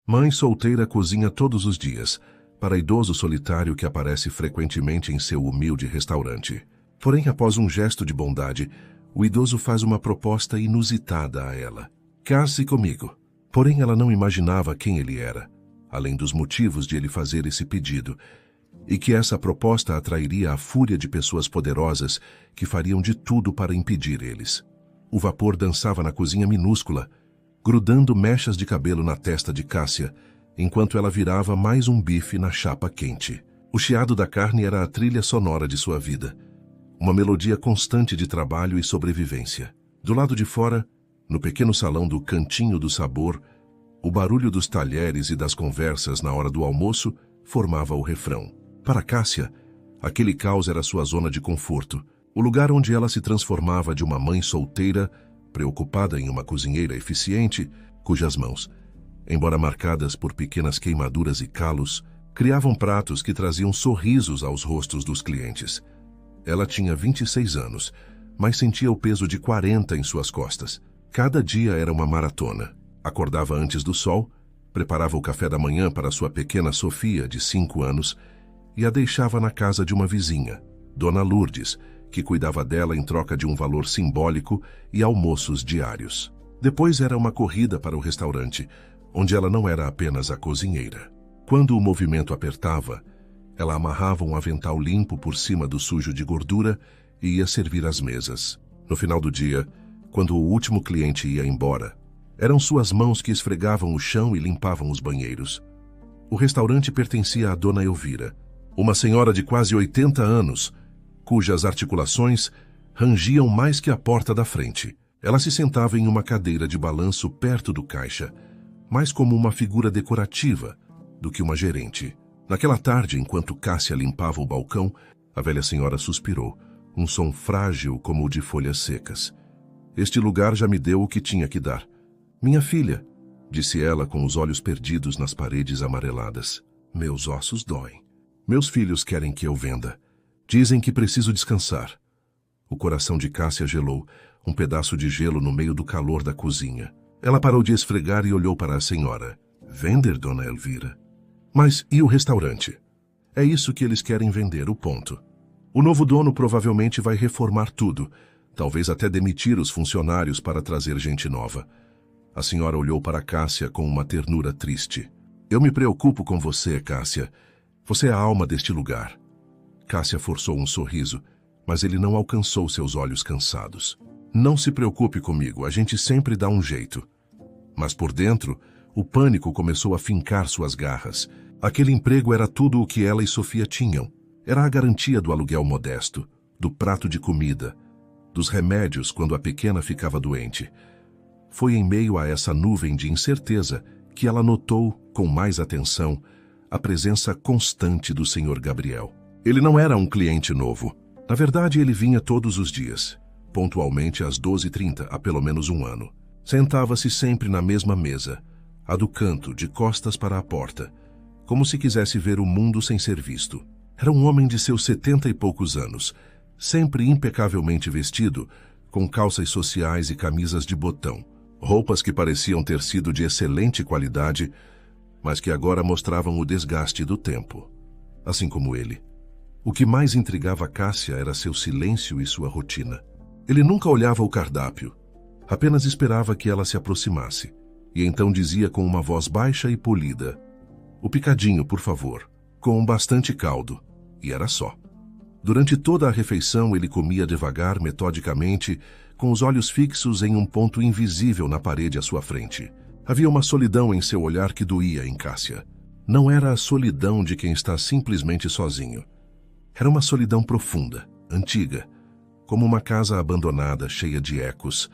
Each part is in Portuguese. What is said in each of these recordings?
Mãe solteira cozinha todos os dias, para idoso solitário que aparece frequentemente em seu humilde restaurante. Porém, após um gesto de bondade, o idoso faz uma proposta inusitada a ela. Case comigo. Porém, ela não imaginava quem ele era, além dos motivos de ele fazer esse pedido, e que essa proposta atrairia a fúria de pessoas poderosas que fariam de tudo para impedir eles. O vapor dançava na cozinha minúscula, grudando mechas de cabelo na testa de Cássia, enquanto ela virava mais um bife na chapa quente. O chiado da carne era a trilha sonora de sua vida, uma melodia constante de trabalho e sobrevivência. Do lado de fora, no pequeno salão do Cantinho do Sabor, o barulho dos talheres e das conversas na hora do almoço formava o refrão. Para Cássia, aquele caos era sua zona de conforto, o lugar onde ela se transformava de uma mãe solteira, preocupada em uma cozinheira eficiente, cujas mãos, embora marcadas por pequenas queimaduras e calos, criavam pratos que traziam sorrisos aos rostos dos clientes. Ela tinha 26 anos, mas sentia o peso de 40 em suas costas. Cada dia era uma maratona. Acordava antes do sol, preparava o café da manhã para sua pequena Sofia, de 5 anos, e a deixava na casa de uma vizinha, Dona Lourdes, que cuidava dela em troca de um valor simbólico e almoços diários. Depois era uma corrida para o restaurante, onde ela não era apenas a cozinheira. Quando o movimento apertava, ela amarrava um avental limpo por cima do sujo de gordura e ia servir as mesas. No final do dia, quando o último cliente ia embora, eram suas mãos que esfregavam o chão e limpavam os banheiros. O restaurante pertencia à Dona Elvira, uma senhora de quase 80 anos, cujas articulações rangiam mais que a porta da frente. Ela se sentava em uma cadeira de balanço perto do caixa, mais como uma figura decorativa do que uma gerente. Naquela tarde, enquanto Cássia limpava o balcão, a velha senhora suspirou, um som frágil como o de folhas secas. Este lugar já me deu o que tinha que dar. Minha filha, disse ela com os olhos perdidos nas paredes amareladas. Meus ossos doem. Meus filhos querem que eu venda. Dizem que preciso descansar. O coração de Cássia gelou, um pedaço de gelo no meio do calor da cozinha. Ela parou de esfregar e olhou para a senhora. Vender, Dona Elvira? Mas e o restaurante? É isso que eles querem vender, o ponto. O novo dono provavelmente vai reformar tudo, talvez até demitir os funcionários para trazer gente nova. A senhora olhou para Cássia com uma ternura triste. Eu me preocupo com você, Cássia. Você é a alma deste lugar. Cássia forçou um sorriso, mas ele não alcançou seus olhos cansados. Não se preocupe comigo, a gente sempre dá um jeito. Mas por dentro, o pânico começou a fincar suas garras. Aquele emprego era tudo o que ela e Sofia tinham. Era a garantia do aluguel modesto, do prato de comida, dos remédios quando a pequena ficava doente. Foi em meio a essa nuvem de incerteza que ela notou, com mais atenção, a presença constante do Sr. Gabriel. Ele não era um cliente novo. Na verdade, ele vinha todos os dias, pontualmente às 12h30, há pelo menos um ano. Sentava-se sempre na mesma mesa, a do canto, de costas para a porta, como se quisesse ver o mundo sem ser visto. Era um homem de seus 70 e poucos anos, sempre impecavelmente vestido, com calças sociais e camisas de botão, roupas que pareciam ter sido de excelente qualidade, mas que agora mostravam o desgaste do tempo. Assim como ele. O que mais intrigava Cássia era seu silêncio e sua rotina. Ele nunca olhava o cardápio, apenas esperava que ela se aproximasse, e então dizia com uma voz baixa e polida: "O picadinho, por favor, com bastante caldo." E era só. Durante toda a refeição ele comia devagar, metodicamente, com os olhos fixos em um ponto invisível na parede à sua frente. Havia uma solidão em seu olhar que doía em Cássia. Não era a solidão de quem está simplesmente sozinho. Era uma solidão profunda, antiga, como uma casa abandonada, cheia de ecos.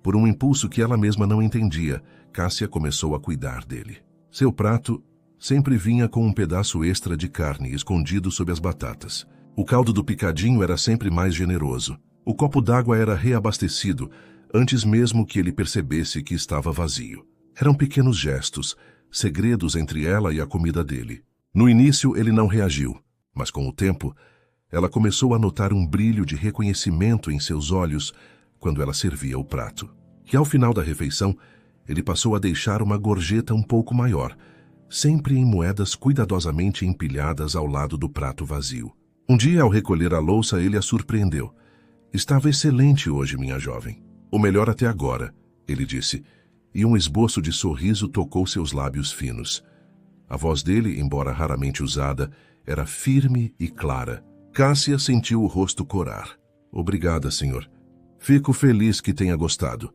Por um impulso que ela mesma não entendia, Cássia começou a cuidar dele. Seu prato sempre vinha com um pedaço extra de carne escondido sob as batatas. O caldo do picadinho era sempre mais generoso. O copo d'água era reabastecido, antes mesmo que ele percebesse que estava vazio. Eram pequenos gestos, segredos entre ela e a comida dele. No início ele não reagiu, mas com o tempo, ela começou a notar um brilho de reconhecimento em seus olhos quando ela servia o prato. E ao final da refeição, Ele passou a deixar uma gorjeta um pouco maior, sempre em moedas cuidadosamente empilhadas ao lado do prato vazio. Um dia, ao recolher a louça, ele a surpreendeu. Estava excelente hoje, minha jovem. O melhor até agora, ele disse, e um esboço de sorriso tocou seus lábios finos. A voz dele, embora raramente usada, era firme e clara. Cássia sentiu o rosto corar. Obrigada, senhor. Fico feliz que tenha gostado.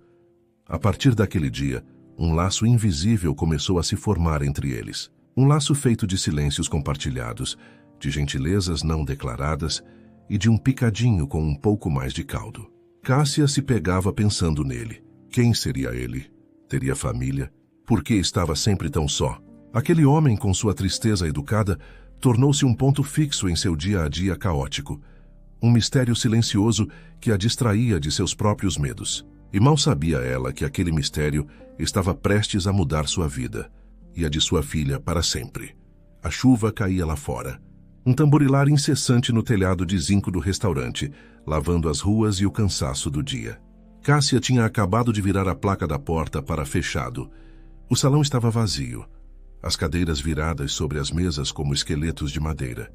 A partir daquele dia, um laço invisível começou a se formar entre eles. Um laço feito de silêncios compartilhados, de gentilezas não declaradas e de um picadinho com um pouco mais de caldo. Cássia se pegava pensando nele. Quem seria ele? Teria família? Por que estava sempre tão só? Aquele homem, com sua tristeza educada, tornou-se um ponto fixo em seu dia a dia caótico. Um mistério silencioso que a distraía de seus próprios medos. E mal sabia ela que aquele mistério estava prestes a mudar sua vida, e a de sua filha para sempre. A chuva caía lá fora. Um tamborilar incessante no telhado de zinco do restaurante, lavando as ruas e o cansaço do dia. Cássia tinha acabado de virar a placa da porta para fechado. O salão estava vazio, as cadeiras viradas sobre as mesas como esqueletos de madeira,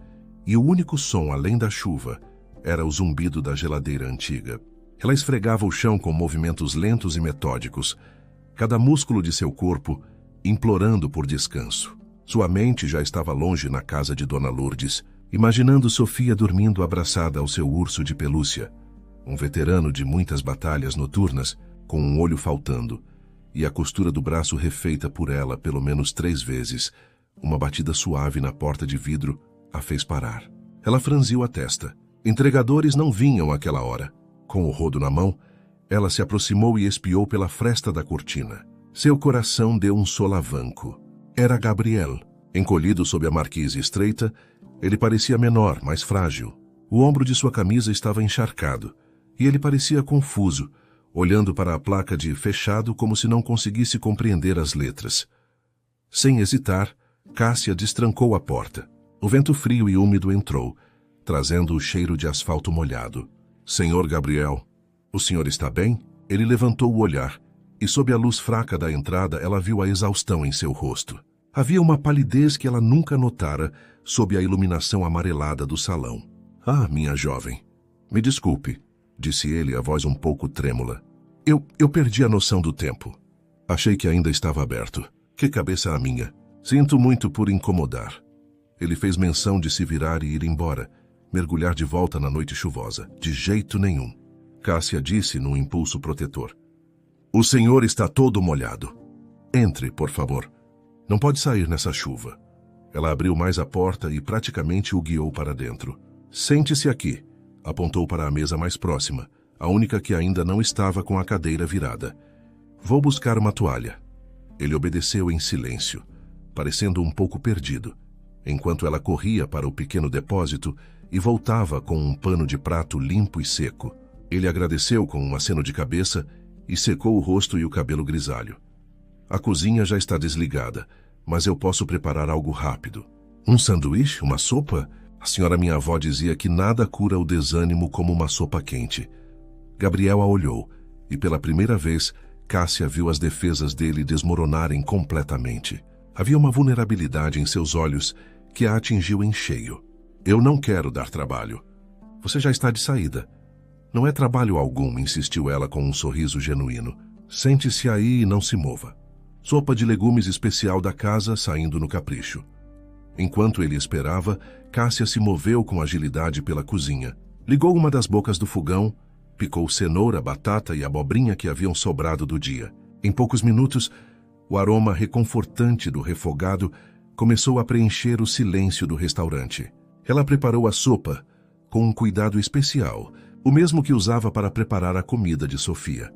e o único som, além da chuva, era o zumbido da geladeira antiga. Ela esfregava o chão com movimentos lentos e metódicos, cada músculo de seu corpo implorando por descanso. Sua mente já estava longe na casa de Dona Lourdes, imaginando Sofia dormindo abraçada ao seu urso de pelúcia, um veterano de muitas batalhas noturnas, com um olho faltando, e a costura do braço refeita por ela pelo menos 3 vezes. Uma batida suave na porta de vidro a fez parar. Ela franziu a testa. Entregadores não vinham àquela hora. Com o rodo na mão, ela se aproximou e espiou pela fresta da cortina. Seu coração deu um solavanco. Era Gabriel. Encolhido sob a marquise estreita, ele parecia menor, mais frágil. O ombro de sua camisa estava encharcado, e ele parecia confuso, olhando para a placa de fechado como se não conseguisse compreender as letras. Sem hesitar, Cássia destrancou a porta. O vento frio e úmido entrou, trazendo o cheiro de asfalto molhado. Senhor Gabriel, o senhor está bem? Ele levantou o olhar, e sob a luz fraca da entrada ela viu a exaustão em seu rosto. Havia uma palidez que ela nunca notara sob a iluminação amarelada do salão. Ah, minha jovem, me desculpe, disse ele, a voz um pouco trêmula. Eu perdi a noção do tempo. Achei que ainda estava aberto. Que cabeça a minha. Sinto muito por incomodar. Ele fez menção de se virar e ir embora, mergulhar de volta na noite chuvosa. De jeito nenhum. Cássia disse num impulso protetor. O senhor está todo molhado. Entre, por favor. Não pode sair nessa chuva. Ela abriu mais a porta e praticamente o guiou para dentro. Sente-se aqui, apontou para a mesa mais próxima, a única que ainda não estava com a cadeira virada. Vou buscar uma toalha. Ele obedeceu em silêncio, parecendo um pouco perdido, enquanto ela corria para o pequeno depósito e voltava com um pano de prato limpo e seco. Ele agradeceu com um aceno de cabeça e secou o rosto e o cabelo grisalho. A cozinha já está desligada, mas eu posso preparar algo rápido. Um sanduíche? Uma sopa? A senhora minha avó dizia que nada cura o desânimo como uma sopa quente. Gabriel a olhou, e pela primeira vez, Cássia viu as defesas dele desmoronarem completamente. Havia uma vulnerabilidade em seus olhos que a atingiu em cheio. Eu não quero dar trabalho. Você já está de saída. Não é trabalho algum, insistiu ela com um sorriso genuíno. Sente-se aí e não se mova. Sopa de legumes especial da casa saindo no capricho. Enquanto ele esperava, Cássia se moveu com agilidade pela cozinha. Ligou uma das bocas do fogão, picou cenoura, batata e abobrinha que haviam sobrado do dia. Em poucos minutos, o aroma reconfortante do refogado começou a preencher o silêncio do restaurante. Ela preparou a sopa com um cuidado especial, o mesmo que usava para preparar a comida de Sofia.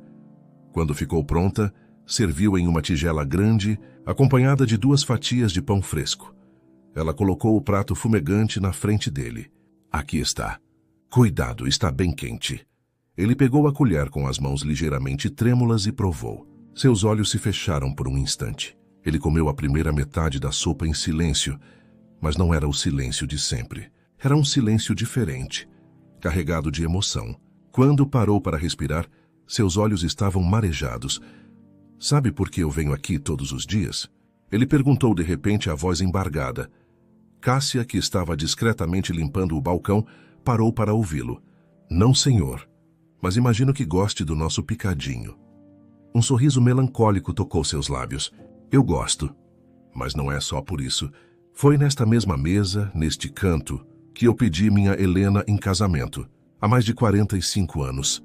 Quando ficou pronta, serviu em uma tigela grande, acompanhada de 2 fatias de pão fresco. Ela colocou o prato fumegante na frente dele. Aqui está. Cuidado, está bem quente. Ele pegou a colher com as mãos ligeiramente trêmulas e provou. Seus olhos se fecharam por um instante. Ele comeu a primeira metade da sopa em silêncio, mas não era o silêncio de sempre. Era um silêncio diferente, carregado de emoção. Quando parou para respirar, seus olhos estavam marejados. Sabe por que eu venho aqui todos os dias? Ele perguntou de repente, a voz embargada. Cássia, que estava discretamente limpando o balcão, parou para ouvi-lo. Não, senhor, mas imagino que goste do nosso picadinho. Um sorriso melancólico tocou seus lábios. Eu gosto, mas não é só por isso. Foi nesta mesma mesa, neste canto, que eu pedi minha Helena em casamento, há mais de 45 anos.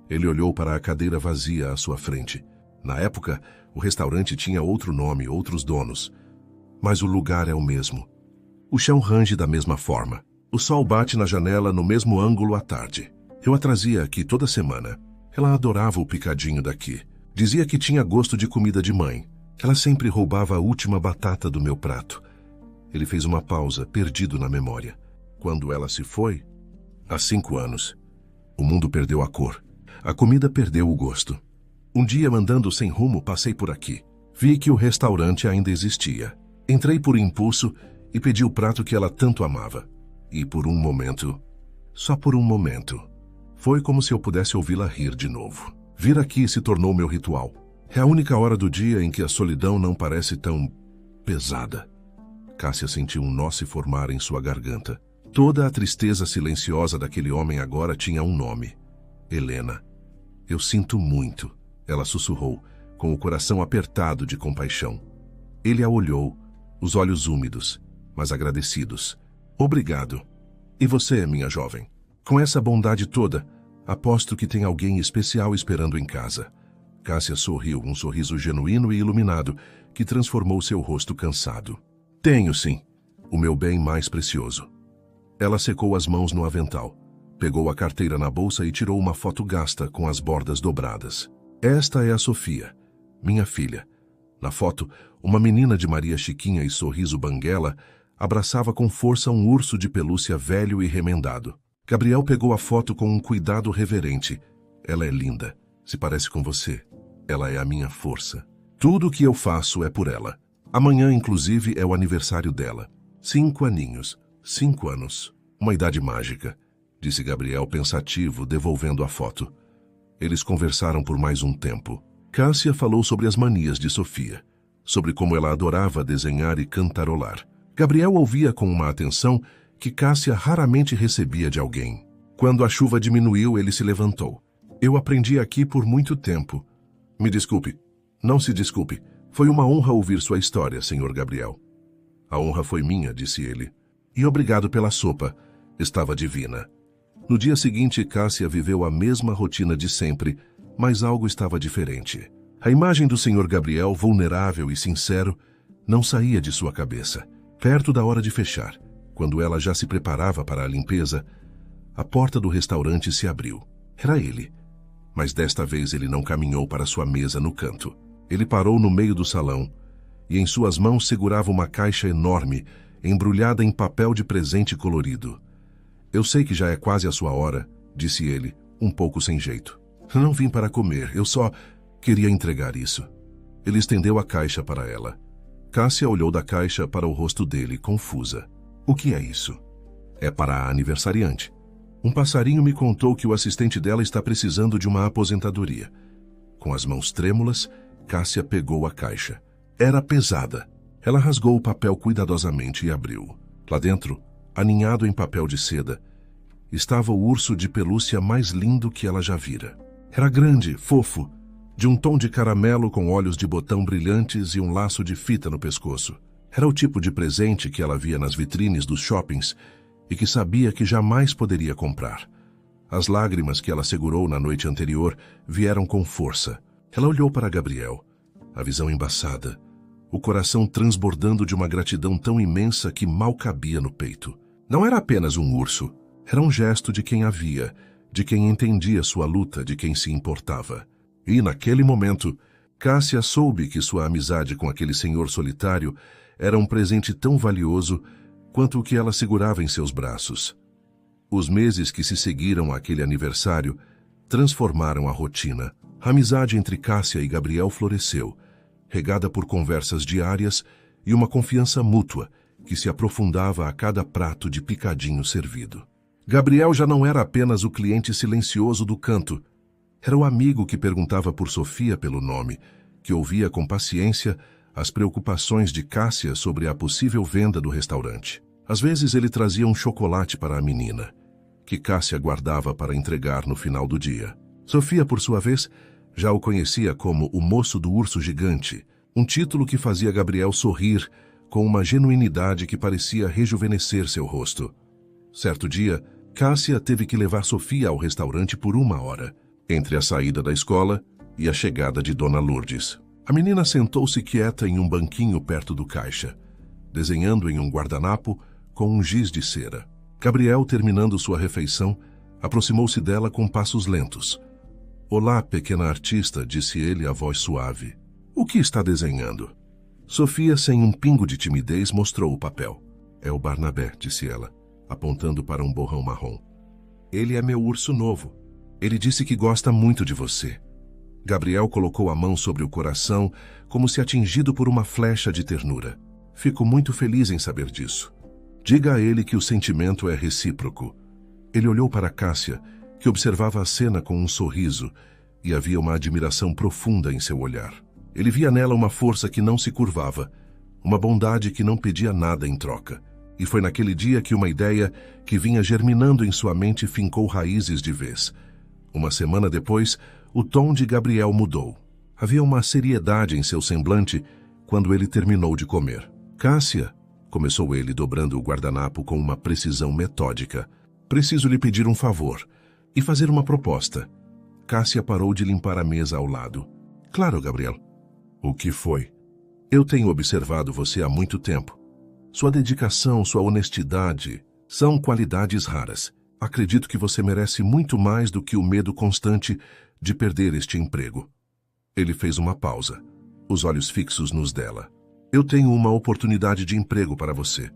Ele olhou para a cadeira vazia à sua frente. Na época, o restaurante tinha outro nome, outros donos. Mas o lugar é o mesmo. O chão range da mesma forma. O sol bate na janela no mesmo ângulo à tarde. Eu a trazia aqui toda semana. Ela adorava o picadinho daqui. Dizia que tinha gosto de comida de mãe. Ela sempre roubava a última batata do meu prato. Ele fez uma pausa, perdido na memória. Quando ela se foi, há 5 anos, o mundo perdeu a cor. A comida perdeu o gosto. Um dia, andando sem rumo, passei por aqui. Vi que o restaurante ainda existia. Entrei por impulso e pedi o prato que ela tanto amava. E por um momento, só por um momento, foi como se eu pudesse ouvi-la rir de novo. Vir aqui se tornou meu ritual. É a única hora do dia em que a solidão não parece tão pesada. Cássia sentiu um nó se formar em sua garganta. Toda a tristeza silenciosa daquele homem agora tinha um nome. Helena. Eu sinto muito, ela sussurrou, com o coração apertado de compaixão. Ele a olhou, os olhos úmidos, mas agradecidos. Obrigado. E você, minha jovem? Com essa bondade toda, aposto que tem alguém especial esperando em casa. Cássia sorriu, um sorriso genuíno e iluminado, que transformou seu rosto cansado. Tenho, sim. O meu bem mais precioso. Ela secou as mãos no avental, pegou a carteira na bolsa e tirou uma foto gasta com as bordas dobradas. Esta é a Sofia, minha filha. Na foto, uma menina de Maria Chiquinha e sorriso banguela abraçava com força um urso de pelúcia velho e remendado. Gabriel pegou a foto com um cuidado reverente. Ela é linda, se parece com você. Ela é a minha força. Tudo o que eu faço é por ela. Amanhã, inclusive, é o aniversário dela. 5 aninhos. 5 anos. Uma idade mágica, disse Gabriel pensativo, devolvendo a foto. Eles conversaram por mais um tempo. Cássia falou sobre as manias de Sofia, sobre como ela adorava desenhar e cantarolar. Gabriel ouvia com uma atenção que Cássia raramente recebia de alguém. Quando a chuva diminuiu, ele se levantou. Eu aprendi aqui por muito tempo. Me desculpe. Não se desculpe. Foi uma honra ouvir sua história, senhor Gabriel. A honra foi minha, disse ele. E obrigado pela sopa. Estava divina. No dia seguinte, Cássia viveu a mesma rotina de sempre, mas algo estava diferente. A imagem do senhor Gabriel, vulnerável e sincero, não saía de sua cabeça. Perto da hora de fechar, quando ela já se preparava para a limpeza, a porta do restaurante se abriu. Era ele. Mas desta vez ele não caminhou para sua mesa no canto. Ele parou no meio do salão e em suas mãos segurava uma caixa enorme, embrulhada em papel de presente colorido. Eu sei que já é quase a sua hora, disse ele, um pouco sem jeito. Não vim para comer, eu só queria entregar isso. Ele estendeu a caixa para ela. Cássia olhou da caixa para o rosto dele, confusa. O que é isso? É para a aniversariante. Um passarinho me contou que o assistente dela está precisando de uma aposentadoria. Com as mãos trêmulas, Cássia pegou a caixa. Era pesada. Ela rasgou o papel cuidadosamente e abriu. Lá dentro, aninhado em papel de seda, estava o urso de pelúcia mais lindo que ela já vira. Era grande, fofo, de um tom de caramelo com olhos de botão brilhantes e um laço de fita no pescoço. Era o tipo de presente que ela via nas vitrines dos shoppings e que sabia que jamais poderia comprar. As lágrimas que ela segurou na noite anterior vieram com força. Ela olhou para Gabriel, a visão embaçada, o coração transbordando de uma gratidão tão imensa que mal cabia no peito. Não era apenas um urso, era um gesto de quem a via, de quem entendia sua luta, de quem se importava. E, naquele momento, Cássia soube que sua amizade com aquele senhor solitário era um presente tão valioso quanto o que ela segurava em seus braços. Os meses que se seguiram àquele aniversário transformaram a rotina. A amizade entre Cássia e Gabriel floresceu, regada por conversas diárias e uma confiança mútua que se aprofundava a cada prato de picadinho servido. Gabriel já não era apenas o cliente silencioso do canto. Era o amigo que perguntava por Sofia pelo nome, que ouvia com paciência as preocupações de Cássia sobre a possível venda do restaurante. Às vezes ele trazia um chocolate para a menina, que Cássia guardava para entregar no final do dia. Sofia, por sua vez, já o conhecia como o moço do urso gigante, um título que fazia Gabriel sorrir com uma genuinidade que parecia rejuvenescer seu rosto. Certo dia, Cássia teve que levar Sofia ao restaurante por 1 hora, entre a saída da escola e a chegada de Dona Lourdes. A menina sentou-se quieta em um banquinho perto do caixa, desenhando em um guardanapo com um giz de cera. Gabriel, terminando sua refeição, aproximou-se dela com passos lentos. "Olá, pequena artista", disse ele, a voz suave. "O que está desenhando?" Sofia, sem um pingo de timidez, mostrou o papel. "É o Barnabé", disse ela, apontando para um borrão marrom. "Ele é meu urso novo. Ele disse que gosta muito de você." Gabriel colocou a mão sobre o coração, como se atingido por uma flecha de ternura. "Fico muito feliz em saber disso. Diga a ele que o sentimento é recíproco." Ele olhou para Cássia, que observava a cena com um sorriso, e havia uma admiração profunda em seu olhar. Ele via nela uma força que não se curvava, uma bondade que não pedia nada em troca. E foi naquele dia que uma ideia que vinha germinando em sua mente fincou raízes de vez. Uma semana depois, o tom de Gabriel mudou. Havia uma seriedade em seu semblante quando ele terminou de comer. "Cássia", começou ele, dobrando o guardanapo com uma precisão metódica, "preciso lhe pedir um favor e fazer uma proposta." Cássia parou de limpar a mesa ao lado. "Claro, Gabriel." "O que foi?" "Eu tenho observado você há muito tempo. Sua dedicação, sua honestidade são qualidades raras. Acredito que você merece muito mais do que o medo constante de perder este emprego." Ele fez uma pausa, os olhos fixos nos dela. "Eu tenho uma oportunidade de emprego para você.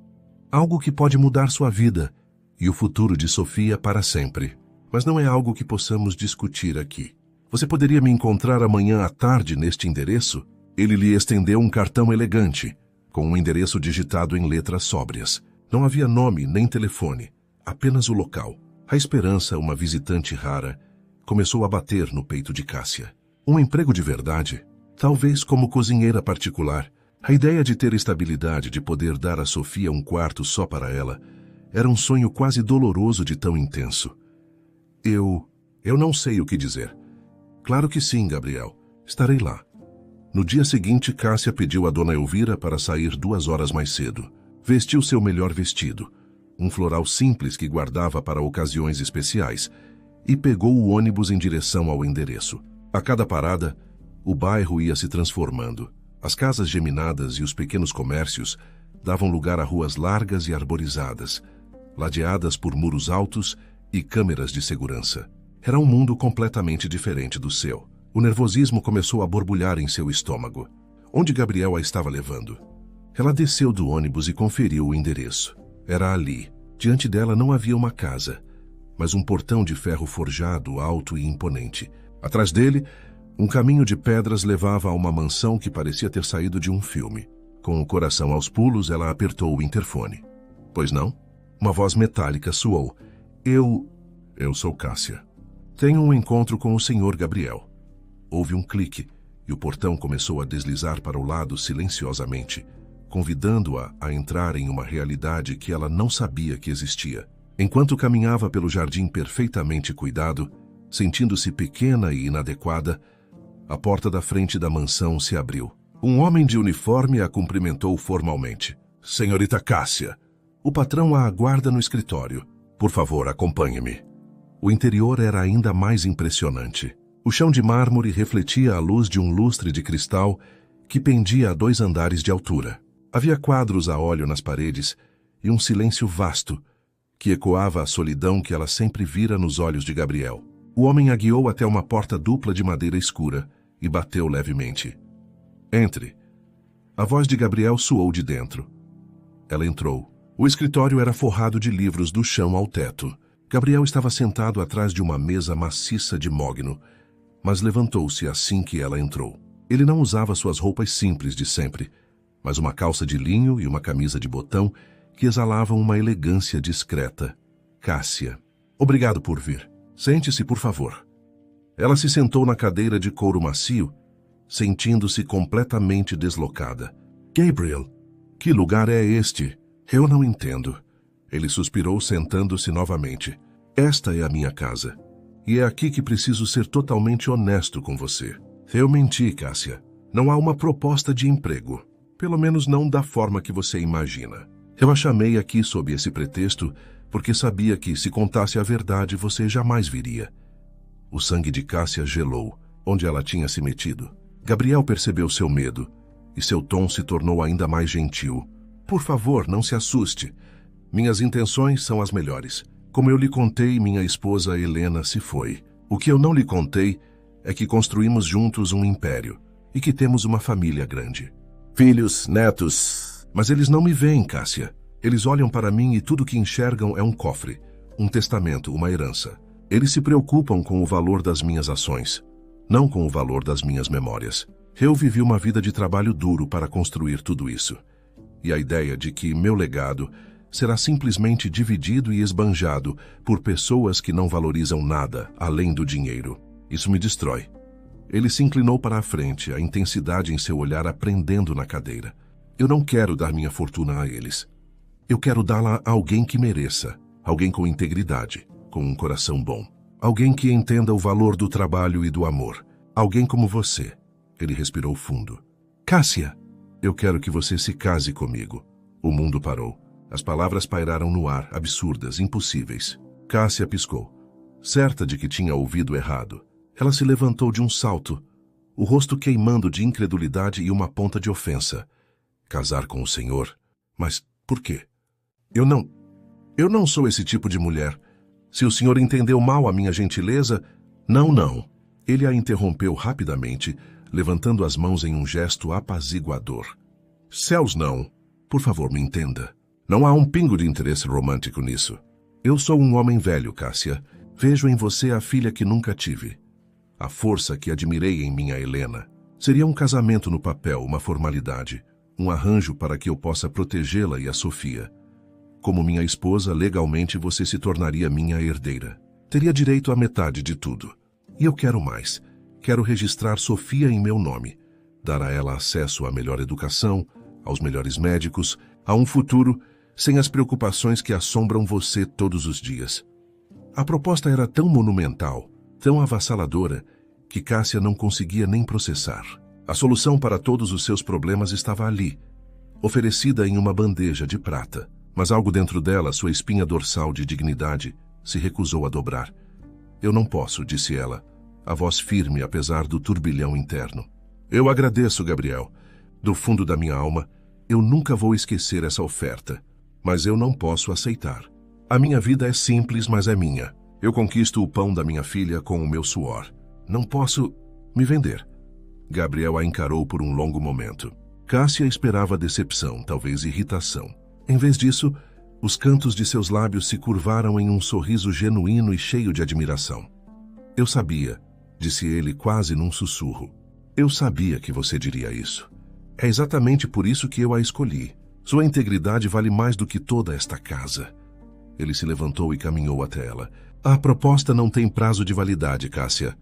Algo que pode mudar sua vida e o futuro de Sofia para sempre. Mas não é algo que possamos discutir aqui. Você poderia me encontrar amanhã à tarde neste endereço?" Ele lhe estendeu um cartão elegante, com um endereço digitado em letras sóbrias. Não havia nome nem telefone, apenas o local. A esperança, uma visitante rara, começou a bater no peito de Cássia. Um emprego de verdade, talvez como cozinheira particular. A ideia de ter estabilidade, de poder dar a Sofia um quarto só para ela, era um sonho quase doloroso de tão intenso. Eu não sei o que dizer." "Claro que sim, Gabriel. Estarei lá." No dia seguinte, Cássia pediu a Dona Elvira para sair 2 horas mais cedo. Vestiu seu melhor vestido, um floral simples que guardava para ocasiões especiais, e pegou o ônibus em direção ao endereço. A cada parada, o bairro ia se transformando. As casas geminadas e os pequenos comércios davam lugar a ruas largas e arborizadas, ladeadas por muros altos e câmeras de segurança. Era um mundo completamente diferente do seu. O nervosismo começou a borbulhar em seu estômago. Onde Gabriel a estava levando? Ela desceu do ônibus e conferiu o endereço. Era ali. Diante dela não havia uma casa, mas um portão de ferro forjado, alto e imponente. Atrás dele, um caminho de pedras levava a uma mansão que parecia ter saído de um filme. Com o coração aos pulos, ela apertou o interfone. "Pois não?" Uma voz metálica soou. Eu sou Cássia. Tenho um encontro com o Sr. Gabriel." Houve um clique e o portão começou a deslizar para o lado silenciosamente, convidando-a a entrar em uma realidade que ela não sabia que existia. Enquanto caminhava pelo jardim perfeitamente cuidado, sentindo-se pequena e inadequada, a porta da frente da mansão se abriu. Um homem de uniforme a cumprimentou formalmente. "Senhorita Cássia, o patrão a aguarda no escritório. Por favor, acompanhe-me." O interior era ainda mais impressionante. O chão de mármore refletia a luz de um lustre de cristal que pendia a 2 andares de altura. Havia quadros a óleo nas paredes e um silêncio vasto que ecoava a solidão que ela sempre vira nos olhos de Gabriel. O homem a guiou até uma porta dupla de madeira escura e bateu levemente. "Entre." A voz de Gabriel soou de dentro. Ela entrou. O escritório era forrado de livros do chão ao teto. Gabriel estava sentado atrás de uma mesa maciça de mogno, mas levantou-se assim que ela entrou. Ele não usava suas roupas simples de sempre, mas uma calça de linho e uma camisa de botão que exalavam uma elegância discreta. "Cássia, obrigado por vir. Sente-se, por favor." Ela se sentou na cadeira de couro macio, sentindo-se completamente deslocada. Gabriel, que lugar é este? Eu não entendo. Ele suspirou, sentando-se novamente. Esta é a minha casa. E é aqui que preciso ser totalmente honesto com você. Eu menti, Cássia. Não há uma proposta de emprego. Pelo menos não da forma que você imagina. Eu a chamei aqui sob esse pretexto porque sabia que, se contasse a verdade, você jamais viria. O sangue de Cássia gelou, onde ela tinha se metido. Gabriel percebeu seu medo, e seu tom se tornou ainda mais gentil. Por favor, não se assuste. Minhas intenções são as melhores. Como eu lhe contei, minha esposa Helena se foi. O que eu não lhe contei é que construímos juntos um império e que temos uma família grande. Filhos, netos. Mas eles não me veem, Cássia. Eles olham para mim e tudo que enxergam é um cofre, um testamento, uma herança. Eles se preocupam com o valor das minhas ações, não com o valor das minhas memórias. Eu vivi uma vida de trabalho duro para construir tudo isso. E a ideia de que meu legado será simplesmente dividido e esbanjado por pessoas que não valorizam nada além do dinheiro. Isso me destrói. Ele se inclinou para a frente, a intensidade em seu olhar aprendendo na cadeira. Eu não quero dar minha fortuna a eles. Eu quero dá-la a alguém que mereça, alguém com integridade, com um coração bom. Alguém que entenda o valor do trabalho e do amor. Alguém como você. Ele respirou fundo. Cássia, eu quero que você se case comigo. O mundo parou. As palavras pairaram no ar, absurdas, impossíveis. Cássia piscou, certa de que tinha ouvido errado. Ela se levantou de um salto, o rosto queimando de incredulidade e uma ponta de ofensa. Casar com o senhor? Mas por quê? Eu não sou esse tipo de mulher. Se o senhor entendeu mal a minha gentileza... Não. Ele a interrompeu rapidamente, levantando as mãos em um gesto apaziguador. Céus, não. Por favor, me entenda. Não há um pingo de interesse romântico nisso. Eu sou um homem velho, Cássia. Vejo em você a filha que nunca tive. A força que admirei em minha Helena. Seria um casamento no papel, uma formalidade. Um arranjo para que eu possa protegê-la e a Sofia. Como minha esposa, legalmente você se tornaria minha herdeira. Teria direito à metade de tudo. E eu quero mais. Quero registrar Sofia em meu nome. Dar a ela acesso à melhor educação, aos melhores médicos, a um futuro sem as preocupações que assombram você todos os dias. A proposta era tão monumental, tão avassaladora, que Cássia não conseguia nem processar. A solução para todos os seus problemas estava ali, oferecida em uma bandeja de prata. Mas algo dentro dela, sua espinha dorsal de dignidade, se recusou a dobrar. Eu não posso, disse ela, a voz firme apesar do turbilhão interno. Eu agradeço, Gabriel. Do fundo da minha alma, eu nunca vou esquecer essa oferta. Mas eu não posso aceitar. A minha vida é simples, mas é minha. Eu conquisto o pão da minha filha com o meu suor. Não posso me vender. Gabriel a encarou por um longo momento. Cássia esperava decepção, talvez irritação. Em vez disso, os cantos de seus lábios se curvaram em um sorriso genuíno e cheio de admiração. Eu sabia, disse ele quase num sussurro. Eu sabia que você diria isso. É exatamente por isso que eu a escolhi. Sua integridade vale mais do que toda esta casa. Ele se levantou e caminhou até ela. A proposta não tem prazo de validade, Cássia.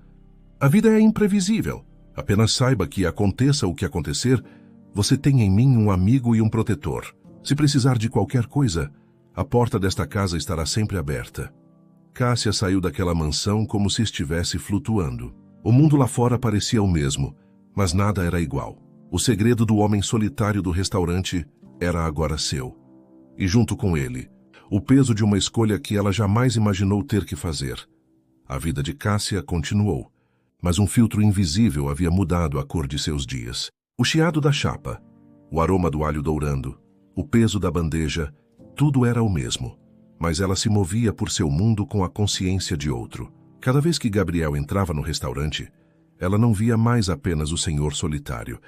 A vida é imprevisível. Apenas saiba que, aconteça o que acontecer, você tem em mim um amigo e um protetor. Se precisar de qualquer coisa, a porta desta casa estará sempre aberta. Cássia saiu daquela mansão como se estivesse flutuando. O mundo lá fora parecia o mesmo, mas nada era igual. O segredo do homem solitário do restaurante era agora seu. E junto com ele, o peso de uma escolha que ela jamais imaginou ter que fazer. A vida de Cássia continuou, mas um filtro invisível havia mudado a cor de seus dias. O chiado da chapa, o aroma do alho dourando, o peso da bandeja, tudo era o mesmo, mas ela se movia por seu mundo com a consciência de outro. Cada vez que Gabriel entrava no restaurante, ela não via mais apenas o senhor solitário,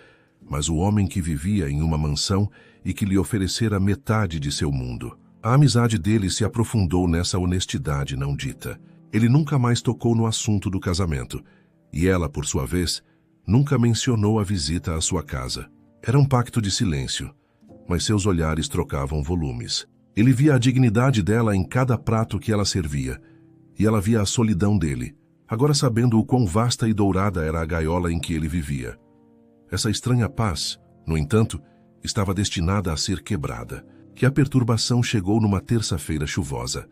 mas o homem que vivia em uma mansão e que lhe oferecera metade de seu mundo. A amizade dele se aprofundou nessa honestidade não dita. Ele nunca mais tocou no assunto do casamento, e ela, por sua vez, nunca mencionou a visita à sua casa. Era um pacto de silêncio, mas seus olhares trocavam volumes. Ele via a dignidade dela em cada prato que ela servia, e ela via a solidão dele, agora sabendo o quão vasta e dourada era a gaiola em que ele vivia. Essa estranha paz, no entanto, estava destinada a ser quebrada. Que a perturbação chegou numa terça-feira chuvosa,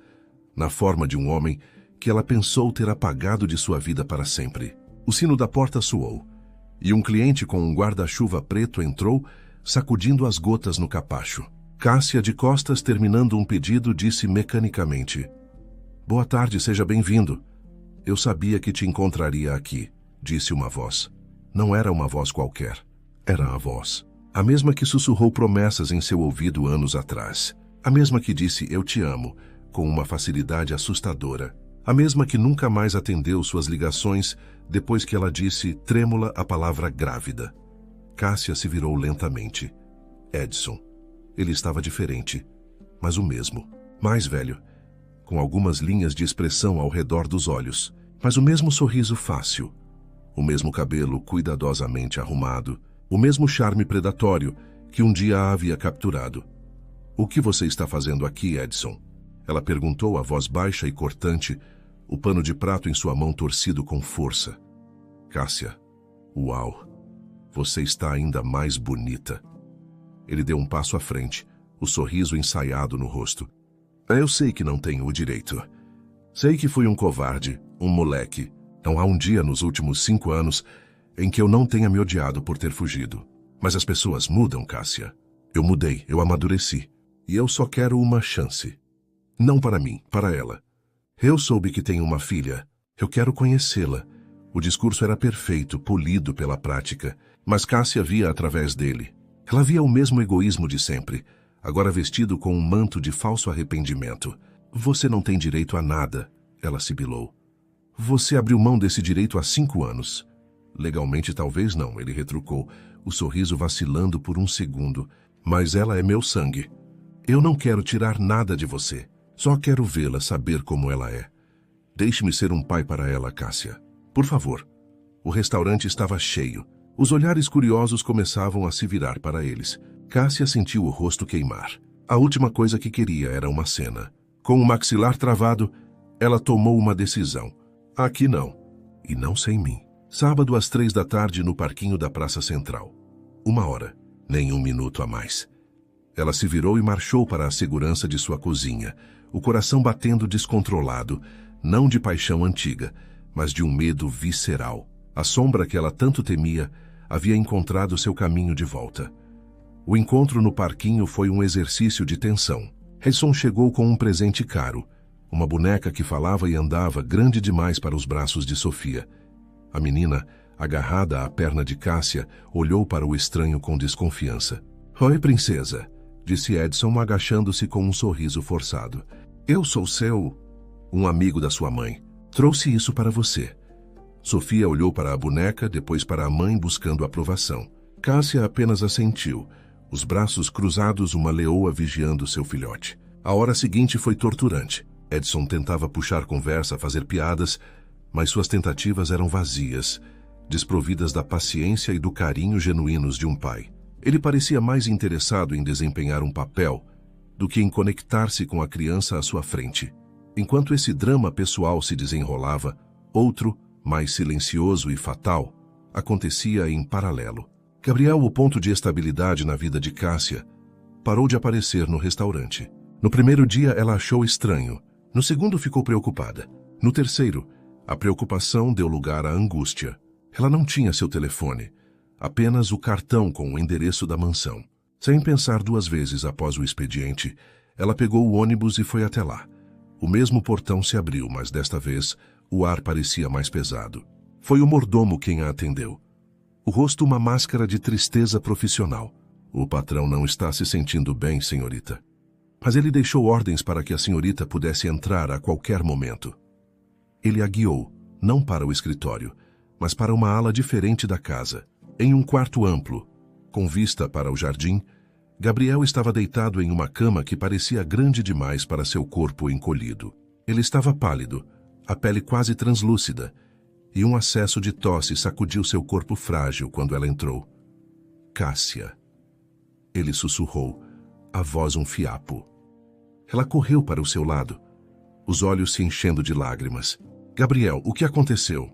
na forma de um homem que ela pensou ter apagado de sua vida para sempre. O sino da porta soou, e um cliente com um guarda-chuva preto entrou, sacudindo as gotas no capacho. Cássia, de costas, terminando um pedido, disse mecanicamente: "Boa tarde, seja bem-vindo. Eu sabia que te encontraria aqui", disse uma voz. Não era uma voz qualquer. Era a voz. A mesma que sussurrou promessas em seu ouvido anos atrás. A mesma que disse "eu te amo", com uma facilidade assustadora. A mesma que nunca mais atendeu suas ligações depois que ela disse, trêmula, a palavra grávida. Cássia se virou lentamente. Edson. Ele estava diferente, mas o mesmo. Mais velho, com algumas linhas de expressão ao redor dos olhos, mas o mesmo sorriso fácil. O mesmo cabelo cuidadosamente arrumado. O mesmo charme predatório que um dia a havia capturado. "O que você está fazendo aqui, Edson?" Ela perguntou a voz baixa e cortante, o pano de prato em sua mão torcido com força. "Cássia, uau, você está ainda mais bonita." Ele deu um passo à frente, o sorriso ensaiado no rosto. "Eu sei que não tenho o direito. Sei que fui um covarde, um moleque. Não há um dia nos últimos 5 anos em que eu não tenha me odiado por ter fugido. Mas as pessoas mudam, Cássia. Eu mudei, eu amadureci. E eu só quero uma chance. Não para mim, para ela. Eu soube que tenho uma filha. Eu quero conhecê-la." O discurso era perfeito, polido pela prática, mas Cássia via através dele. Ela via o mesmo egoísmo de sempre, agora vestido com um manto de falso arrependimento. "Você não tem direito a nada", ela sibilou. "Você abriu mão desse direito há 5 anos. "Legalmente talvez não", ele retrucou, o sorriso vacilando por um segundo. "Mas ela é meu sangue. Eu não quero tirar nada de você. Só quero vê-la, saber como ela é. Deixe-me ser um pai para ela, Cássia. Por favor." O restaurante estava cheio. Os olhares curiosos começavam a se virar para eles. Cássia sentiu o rosto queimar. A última coisa que queria era uma cena. Com o maxilar travado, ela tomou uma decisão. "Aqui não. E não sem mim." Sábado às 3 da tarde no parquinho da Praça Central. 1 hora, nem 1 minuto a mais. Ela se virou e marchou para a segurança de sua cozinha, o coração batendo descontrolado, não de paixão antiga, mas de um medo visceral. A sombra que ela tanto temia havia encontrado seu caminho de volta. O encontro no parquinho foi um exercício de tensão. Edson chegou com um presente caro, uma boneca que falava e andava, grande demais para os braços de Sofia. A menina, agarrada à perna de Cássia, olhou para o estranho com desconfiança. "Oi, princesa", disse Edson, agachando-se com um sorriso forçado. "Eu sou um amigo da sua mãe. Trouxe isso para você." Sofia olhou para a boneca, depois para a mãe, buscando aprovação. Cássia apenas assentiu, os braços cruzados, uma leoa vigiando seu filhote. A hora seguinte foi torturante. Edson tentava puxar conversa, fazer piadas, mas suas tentativas eram vazias, desprovidas da paciência e do carinho genuínos de um pai. Ele parecia mais interessado em desempenhar um papel do que em conectar-se com a criança à sua frente. Enquanto esse drama pessoal se desenrolava, outro, mais silencioso e fatal, acontecia em paralelo. Gabriel, o ponto de estabilidade na vida de Cássia, parou de aparecer no restaurante. No primeiro dia ela achou estranho, no segundo ficou preocupada, no terceiro, a preocupação deu lugar à angústia. Ela não tinha seu telefone, apenas o cartão com o endereço da mansão. Sem pensar 2 vezes após o expediente, ela pegou o ônibus e foi até lá. O mesmo portão se abriu, mas desta vez o ar parecia mais pesado. Foi o mordomo quem a atendeu. O rosto uma máscara de tristeza profissional. "O patrão não está se sentindo bem, senhorita. Mas ele deixou ordens para que a senhorita pudesse entrar a qualquer momento." Ele a guiou, não para o escritório, mas para uma ala diferente da casa. Em um quarto amplo, com vista para o jardim, Gabriel estava deitado em uma cama que parecia grande demais para seu corpo encolhido. Ele estava pálido, a pele quase translúcida, e um acesso de tosse sacudiu seu corpo frágil quando ela entrou. "Cássia." Ele sussurrou, a voz um fiapo. Ela correu para o seu lado, os olhos se enchendo de lágrimas. "Gabriel, o que aconteceu?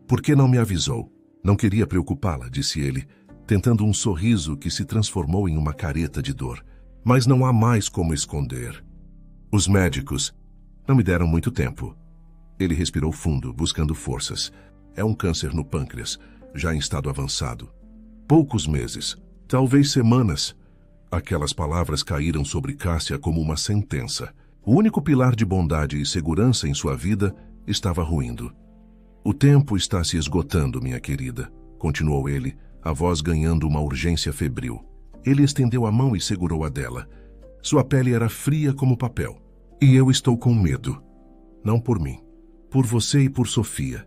Por que não me avisou?" "Não queria preocupá-la", disse ele, tentando um sorriso que se transformou em uma careta de dor. Mas não há mais como esconder. Os médicos não me deram muito tempo. Ele respirou fundo, buscando forças. É um câncer no pâncreas, já em estado avançado. Poucos meses, talvez semanas. Aquelas palavras caíram sobre Cássia como uma sentença. O único pilar de bondade e segurança em sua vida estava ruindo. O tempo está se esgotando, minha querida, continuou ele, a voz ganhando uma urgência febril. Ele estendeu a mão e segurou a dela. Sua pele era fria como papel. E eu estou com medo. Não por mim. Por você e por Sofia.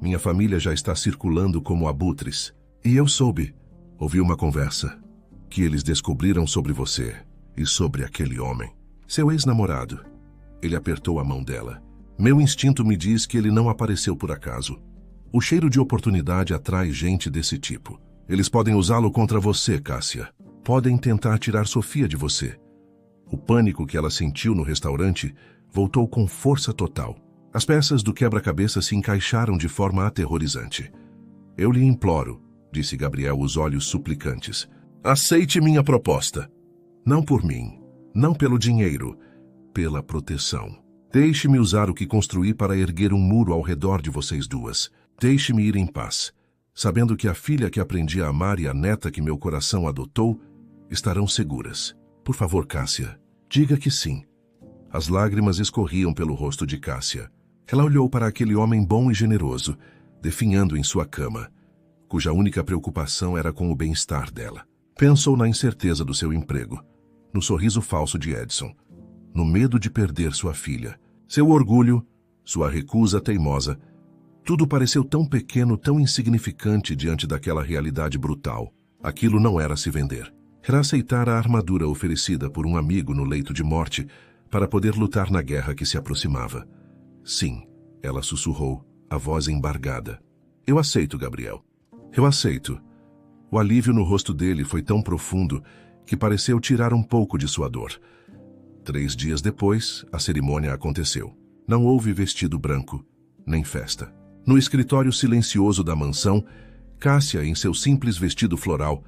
Minha família já está circulando como abutres. E eu soube, ouvi uma conversa, que eles descobriram sobre você e sobre aquele homem. Seu ex-namorado. Ele apertou a mão dela. Meu instinto me diz que ele não apareceu por acaso. O cheiro de oportunidade atrai gente desse tipo. Eles podem usá-lo contra você, Cássia. Podem tentar tirar Sofia de você. O pânico que ela sentiu no restaurante voltou com força total. As peças do quebra-cabeça se encaixaram de forma aterrorizante. Eu lhe imploro, disse Gabriel, os olhos suplicantes. Aceite minha proposta. Não por mim, não pelo dinheiro, pela proteção. Deixe-me usar o que construí para erguer um muro ao redor de vocês duas. Deixe-me ir em paz, sabendo que a filha que aprendi a amar e a neta que meu coração adotou estarão seguras. Por favor, Cássia, diga que sim. As lágrimas escorriam pelo rosto de Cássia. Ela olhou para aquele homem bom e generoso, definhando em sua cama, cuja única preocupação era com o bem-estar dela. Pensou na incerteza do seu emprego, no sorriso falso de Edson, no medo de perder sua filha, seu orgulho, sua recusa teimosa. Tudo pareceu tão pequeno, tão insignificante diante daquela realidade brutal. Aquilo não era se vender. Era aceitar a armadura oferecida por um amigo no leito de morte para poder lutar na guerra que se aproximava. Sim, ela sussurrou, a voz embargada. Eu aceito, Gabriel. Eu aceito. O alívio no rosto dele foi tão profundo que pareceu tirar um pouco de sua dor. 3 dias depois, a cerimônia aconteceu. Não houve vestido branco, nem festa. No escritório silencioso da mansão, Cássia, em seu simples vestido floral,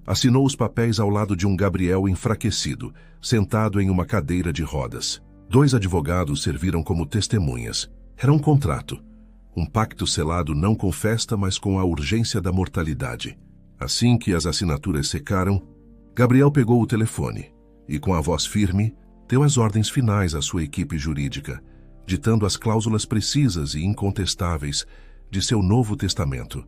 assinou os papéis ao lado de um Gabriel enfraquecido, sentado em uma cadeira de rodas. 2 advogados serviram como testemunhas. Era um contrato. Um pacto selado não com festa, mas com a urgência da mortalidade. Assim que as assinaturas secaram, Gabriel pegou o telefone e, com a voz firme, deu as ordens finais à sua equipe jurídica, ditando as cláusulas precisas e incontestáveis de seu novo testamento.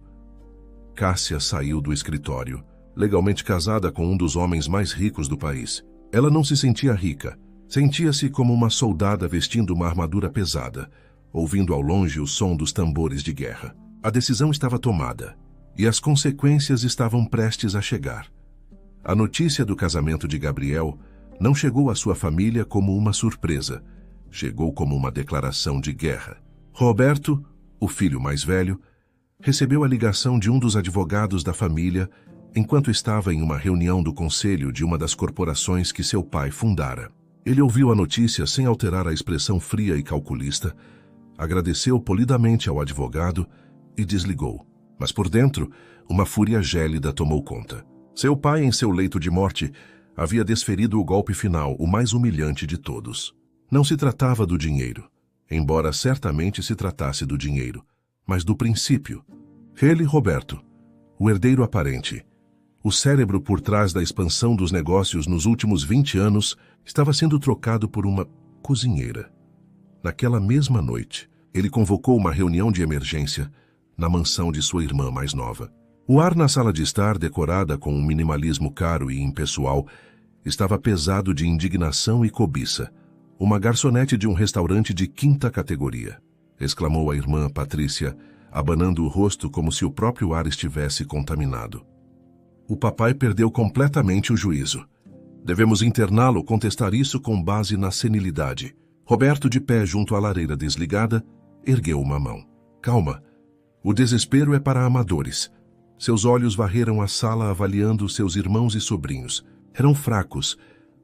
Cássia saiu do escritório, legalmente casada com um dos homens mais ricos do país. Ela não se sentia rica. Sentia-se como uma soldada vestindo uma armadura pesada, ouvindo ao longe o som dos tambores de guerra. A decisão estava tomada, e as consequências estavam prestes a chegar. A notícia do casamento de Gabriel não chegou à sua família como uma surpresa. Chegou como uma declaração de guerra. Roberto, o filho mais velho, recebeu a ligação de um dos advogados da família enquanto estava em uma reunião do conselho de uma das corporações que seu pai fundara. Ele ouviu a notícia sem alterar a expressão fria e calculista, agradeceu polidamente ao advogado e desligou. Mas por dentro, uma fúria gélida tomou conta. Seu pai, em seu leito de morte, havia desferido o golpe final, o mais humilhante de todos. Não se tratava do dinheiro, embora certamente se tratasse do dinheiro, mas do princípio. Ele, Roberto, o herdeiro aparente, o cérebro por trás da expansão dos negócios nos últimos 20 anos, estava sendo trocado por uma cozinheira. Naquela mesma noite, ele convocou uma reunião de emergência na mansão de sua irmã mais nova. O ar na sala de estar, decorada com um minimalismo caro e impessoal, estava pesado de indignação e cobiça. Uma garçonete de um restaurante de 5ª categoria, exclamou a irmã Patrícia, abanando o rosto como se o próprio ar estivesse contaminado. O papai perdeu completamente o juízo. Devemos interná-lo, contestar isso com base na senilidade. Roberto, de pé junto à lareira desligada, ergueu uma mão. Calma. O desespero é para amadores. Seus olhos varreram a sala avaliando seus irmãos e sobrinhos. Eram fracos,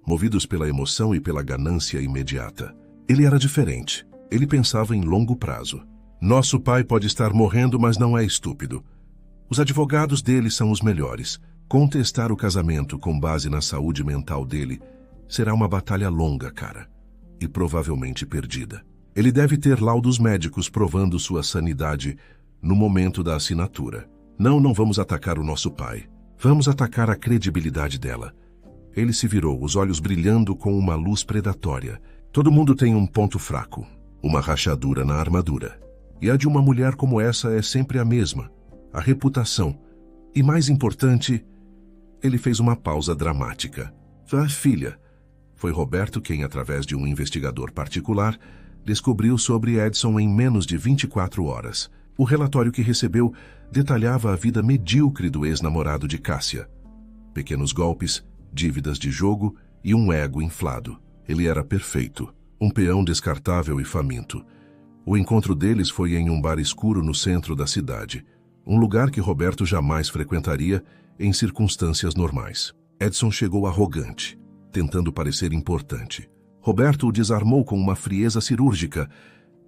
movidos pela emoção e pela ganância imediata. Ele era diferente. Ele pensava em longo prazo. Nosso pai pode estar morrendo, mas não é estúpido. Os advogados dele são os melhores. Contestar o casamento com base na saúde mental dele será uma batalha longa, cara. E provavelmente perdida. Ele deve ter laudos médicos provando sua sanidade no momento da assinatura. Não vamos atacar o nosso pai. Vamos atacar a credibilidade dela. Ele se virou, os olhos brilhando com uma luz predatória. Todo mundo tem um ponto fraco, uma rachadura na armadura. E a de uma mulher como essa é sempre a mesma, a reputação. E mais importante, ele fez uma pausa dramática. A filha. Foi Roberto quem, através de um investigador particular, descobriu sobre Edson em menos de 24 horas. O relatório que recebeu detalhava a vida medíocre do ex-namorado de Cássia. Pequenos golpes, dívidas de jogo e um ego inflado. Ele era perfeito, um peão descartável e faminto. O encontro deles foi em um bar escuro no centro da cidade, um lugar que Roberto jamais frequentaria em circunstâncias normais. Edson chegou arrogante, tentando parecer importante. Roberto o desarmou com uma frieza cirúrgica.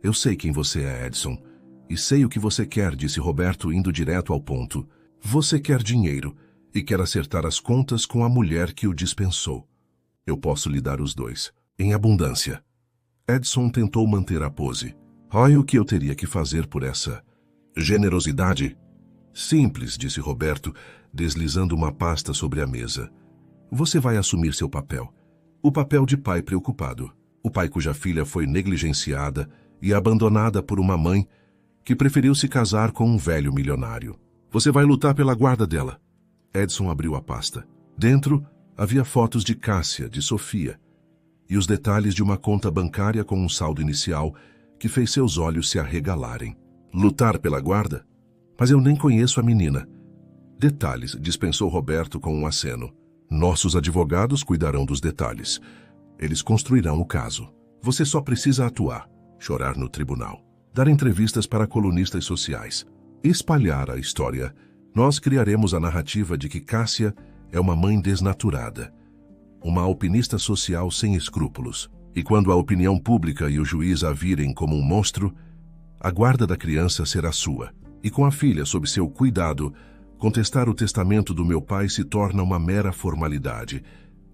Eu sei quem você é, Edson, e sei o que você quer, disse Roberto, indo direto ao ponto. Você quer dinheiro e quer acertar as contas com a mulher que o dispensou. Eu posso lhe dar os dois, em abundância. Edson tentou manter a pose. Olha o que eu teria que fazer por essa generosidade. Simples, disse Roberto, deslizando uma pasta sobre a mesa. Você vai assumir seu papel. O papel de pai preocupado. O pai cuja filha foi negligenciada e abandonada por uma mãe que preferiu se casar com um velho milionário. Você vai lutar pela guarda dela. Edson abriu a pasta. Dentro havia fotos de Cássia, de Sofia, e os detalhes de uma conta bancária com um saldo inicial que fez seus olhos se arregalarem. Lutar pela guarda? Mas eu nem conheço a menina. Detalhes, dispensou Roberto com um aceno. Nossos advogados cuidarão dos detalhes. Eles construirão o caso. Você só precisa atuar, chorar no tribunal, dar entrevistas para colunistas sociais, espalhar a história. Nós criaremos a narrativa de que Cássia é uma mãe desnaturada, uma alpinista social sem escrúpulos. E quando a opinião pública e o juiz a virem como um monstro, a guarda da criança será sua. E com a filha sob seu cuidado, contestar o testamento do meu pai se torna uma mera formalidade.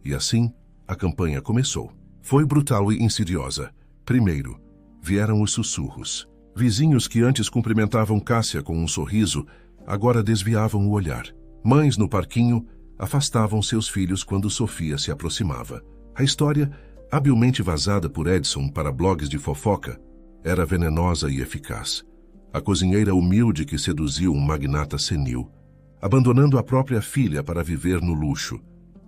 E assim, a campanha começou. Foi brutal e insidiosa. Primeiro, vieram os sussurros. Vizinhos que antes cumprimentavam Cássia com um sorriso, agora desviavam o olhar. Mães no parquinho afastavam seus filhos quando Sofia se aproximava. A história, habilmente vazada por Edson para blogs de fofoca, era venenosa e eficaz. A cozinheira humilde que seduziu um magnata senil, abandonando a própria filha para viver no luxo.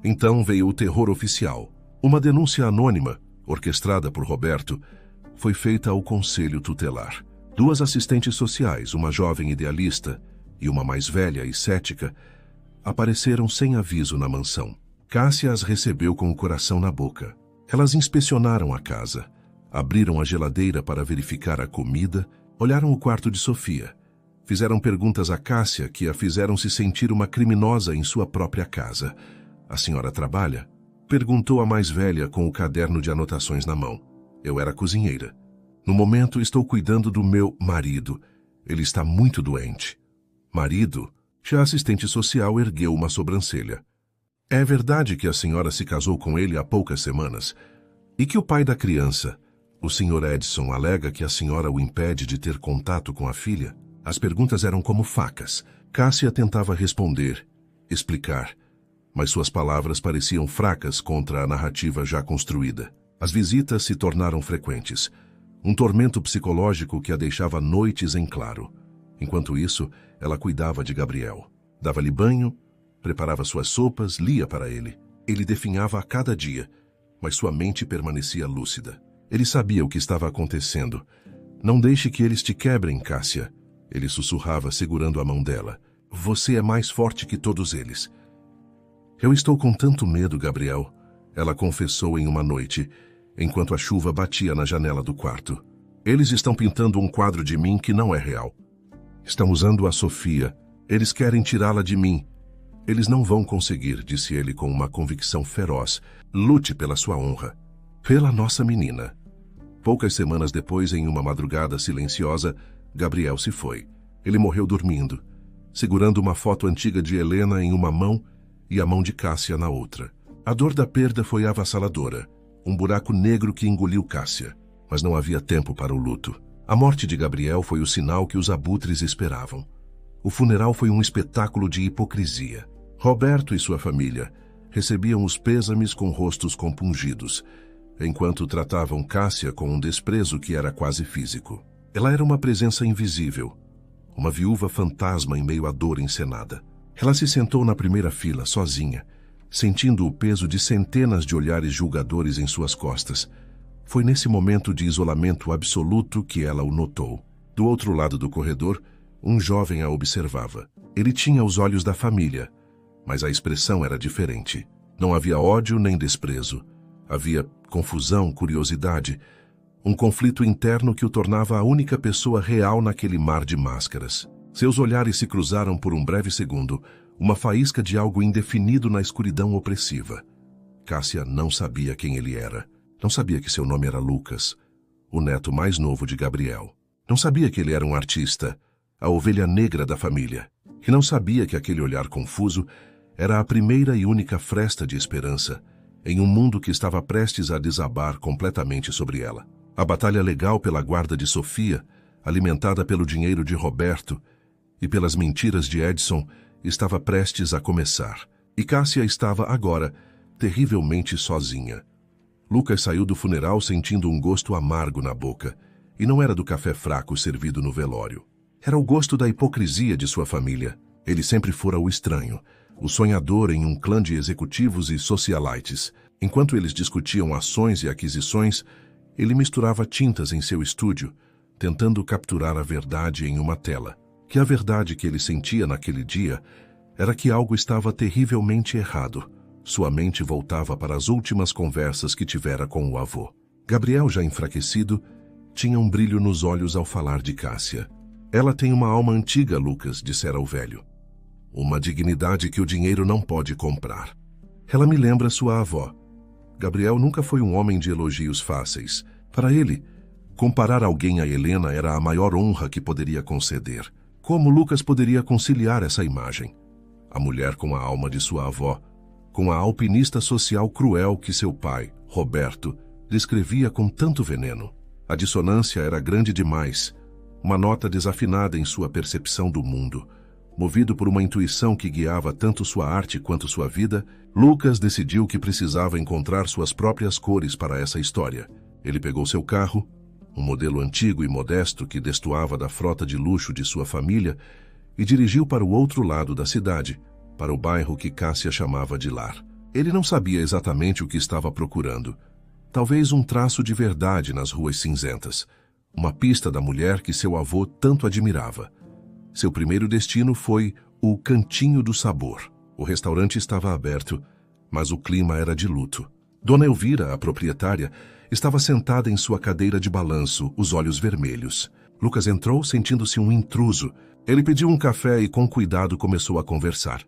Então veio o terror oficial. Uma denúncia anônima, orquestrada por Roberto, foi feita ao Conselho Tutelar. 2 assistentes sociais, uma jovem idealista e uma mais velha e cética, apareceram sem aviso na mansão. Cássia as recebeu com o coração na boca. Elas inspecionaram a casa, abriram a geladeira para verificar a comida, olharam o quarto de Sofia, fizeram perguntas a Cássia que a fizeram se sentir uma criminosa em sua própria casa. A senhora trabalha? Perguntou a mais velha com o caderno de anotações na mão. Eu era cozinheira. No momento estou cuidando do meu marido. Ele está muito doente. Marido? Já a assistente social ergueu uma sobrancelha. É verdade que a senhora se casou com ele há poucas semanas e que o pai da criança, o Sr. Edson, alega que a senhora o impede de ter contato com a filha? As perguntas eram como facas. Cássia tentava responder, explicar, mas suas palavras pareciam fracas contra a narrativa já construída. As visitas se tornaram frequentes, um tormento psicológico que a deixava noites em claro. Enquanto isso, ela cuidava de Gabriel. Dava-lhe banho, preparava suas sopas, lia para ele. Ele definhava a cada dia, mas sua mente permanecia lúcida. Ele sabia o que estava acontecendo. Não deixe que eles te quebrem, Cássia. Ele sussurrava, segurando a mão dela. Você é mais forte que todos eles. Eu estou com tanto medo, Gabriel, ela confessou em uma noite, enquanto a chuva batia na janela do quarto. Eles estão pintando um quadro de mim que não é real. Estão usando a Sofia. Eles querem tirá-la de mim. Eles não vão conseguir, disse ele com uma convicção feroz. Lute pela sua honra. Pela nossa menina. Poucas semanas depois, em uma madrugada silenciosa, Gabriel se foi. Ele morreu dormindo, segurando uma foto antiga de Helena em uma mão e a mão de Cássia na outra. A dor da perda foi avassaladora, um buraco negro que engoliu Cássia, mas não havia tempo para o luto. A morte de Gabriel foi o sinal que os abutres esperavam. O funeral foi um espetáculo de hipocrisia. Roberto e sua família recebiam os pêsames com rostos compungidos, enquanto tratavam Cássia com um desprezo que era quase físico. Ela era uma presença invisível, uma viúva fantasma em meio à dor encenada. Ela se sentou na primeira fila, sozinha, sentindo o peso de centenas de olhares julgadores em suas costas. Foi nesse momento de isolamento absoluto que ela o notou. Do outro lado do corredor, um jovem a observava. Ele tinha os olhos da família, mas a expressão era diferente. Não havia ódio nem desprezo. Havia confusão, curiosidade, um conflito interno que o tornava a única pessoa real naquele mar de máscaras. Seus olhares se cruzaram por um breve segundo, uma faísca de algo indefinido na escuridão opressiva. Cássia não sabia quem ele era. Não sabia que seu nome era Lucas, o neto mais novo de Gabriel. Não sabia que ele era um artista, a ovelha negra da família. E não sabia que aquele olhar confuso era a primeira e única fresta de esperança em um mundo que estava prestes a desabar completamente sobre ela. A batalha legal pela guarda de Sofia, alimentada pelo dinheiro de Roberto e pelas mentiras de Edson, estava prestes a começar. E Cássia estava agora terrivelmente sozinha. Lucas saiu do funeral sentindo um gosto amargo na boca, e não era do café fraco servido no velório. Era o gosto da hipocrisia de sua família. Ele sempre fora o estranho, o sonhador em um clã de executivos e socialites. Enquanto eles discutiam ações e aquisições, ele misturava tintas em seu estúdio, tentando capturar a verdade em uma tela. Que a verdade que ele sentia naquele dia era que algo estava terrivelmente errado. Sua mente voltava para as últimas conversas que tivera com o avô. Gabriel, já enfraquecido, tinha um brilho nos olhos ao falar de Cássia. Ela tem uma alma antiga, Lucas, dissera o velho. Uma dignidade que o dinheiro não pode comprar. Ela me lembra sua avó. Gabriel nunca foi um homem de elogios fáceis. Para ele, comparar alguém a Helena era a maior honra que poderia conceder. Como Lucas poderia conciliar essa imagem? A mulher com a alma de sua avó, com a alpinista social cruel que seu pai, Roberto, descrevia com tanto veneno. A dissonância era grande demais, uma nota desafinada em sua percepção do mundo. Movido por uma intuição que guiava tanto sua arte quanto sua vida, Lucas decidiu que precisava encontrar suas próprias cores para essa história. Ele pegou seu carro, um modelo antigo e modesto que destoava da frota de luxo de sua família, e dirigiu para o outro lado da cidade, para o bairro que Cássia chamava de lar. Ele não sabia exatamente o que estava procurando. Talvez um traço de verdade nas ruas cinzentas, uma pista da mulher que seu avô tanto admirava. Seu primeiro destino foi o Cantinho do Sabor. O restaurante estava aberto, mas o clima era de luto. Dona Elvira, a proprietária, estava sentada em sua cadeira de balanço, os olhos vermelhos. Lucas entrou sentindo-se um intruso. Ele pediu um café e com cuidado começou a conversar.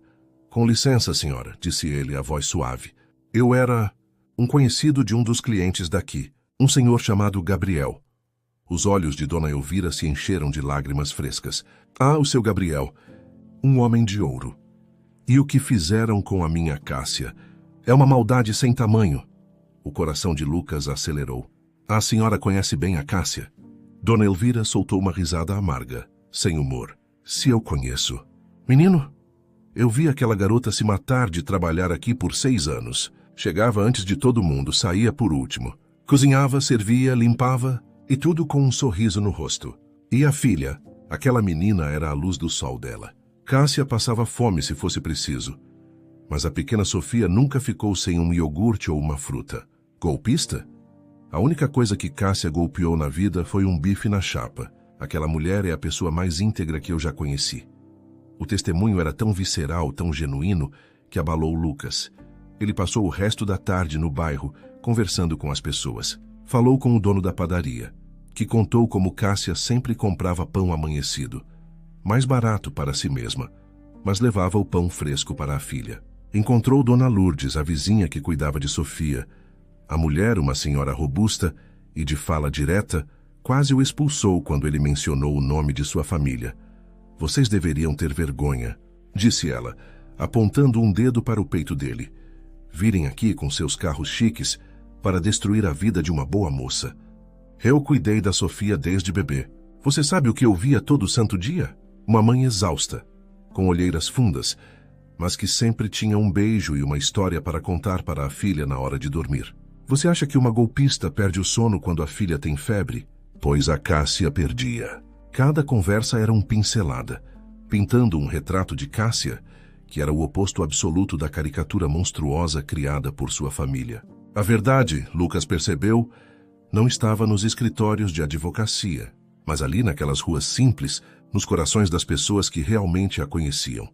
Com licença, senhora, disse ele, a voz suave. Eu era um conhecido de um dos clientes daqui, um senhor chamado Gabriel. Os olhos de Dona Elvira se encheram de lágrimas frescas. Ah, o seu Gabriel, um homem de ouro. E o que fizeram com a minha Cássia? É uma maldade sem tamanho. O coração de Lucas acelerou. A senhora conhece bem a Cássia? Dona Elvira soltou uma risada amarga, sem humor. Se eu conheço. Menino, eu vi aquela garota se matar de trabalhar aqui por 6 anos. Chegava antes de todo mundo, saía por último. Cozinhava, servia, limpava, e tudo com um sorriso no rosto. E a filha, aquela menina era a luz do sol dela. Cássia passava fome se fosse preciso. Mas a pequena Sofia nunca ficou sem um iogurte ou uma fruta. Golpista? A única coisa que Cássia golpeou na vida foi um bife na chapa. Aquela mulher é a pessoa mais íntegra que eu já conheci. O testemunho era tão visceral, tão genuíno, que abalou Lucas. Ele passou o resto da tarde no bairro, conversando com as pessoas. Falou com o dono da padaria, que contou como Cássia sempre comprava pão amanhecido, mais barato para si mesma, mas levava o pão fresco para a filha. Encontrou Dona Lourdes, a vizinha que cuidava de Sofia. A mulher, uma senhora robusta e de fala direta, quase o expulsou quando ele mencionou o nome de sua família. Vocês deveriam ter vergonha, disse ela, apontando um dedo para o peito dele. Virem aqui com seus carros chiques para destruir a vida de uma boa moça. Eu cuidei da Sofia desde bebê. Você sabe o que eu via todo santo dia? Uma mãe exausta, com olheiras fundas, mas que sempre tinha um beijo e uma história para contar para a filha na hora de dormir. Você acha que uma golpista perde o sono quando a filha tem febre? Pois a Cássia perdia. Cada conversa era uma pincelada, pintando um retrato de Cássia, que era o oposto absoluto da caricatura monstruosa criada por sua família. A verdade, Lucas percebeu, não estava nos escritórios de advocacia, mas ali naquelas ruas simples, nos corações das pessoas que realmente a conheciam.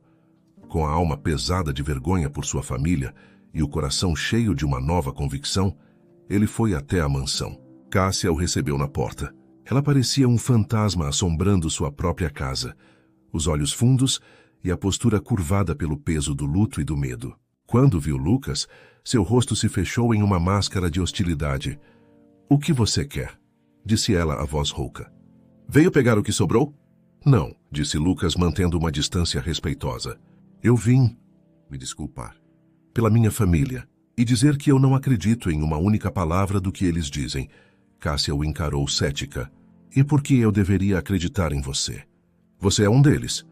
Com a alma pesada de vergonha por sua família e o coração cheio de uma nova convicção, ele foi até a mansão. Cássia o recebeu na porta. Ela parecia um fantasma assombrando sua própria casa, os olhos fundos e a postura curvada pelo peso do luto e do medo. Quando viu Lucas, seu rosto se fechou em uma máscara de hostilidade. "O que você quer?" disse ela a voz rouca. "Veio pegar o que sobrou?" "Não", disse Lucas, mantendo uma distância respeitosa. "Eu vim me desculpar pela minha família e dizer que eu não acredito em uma única palavra do que eles dizem." Cássia o encarou cética. "E por que eu deveria acreditar em você? Você é um deles."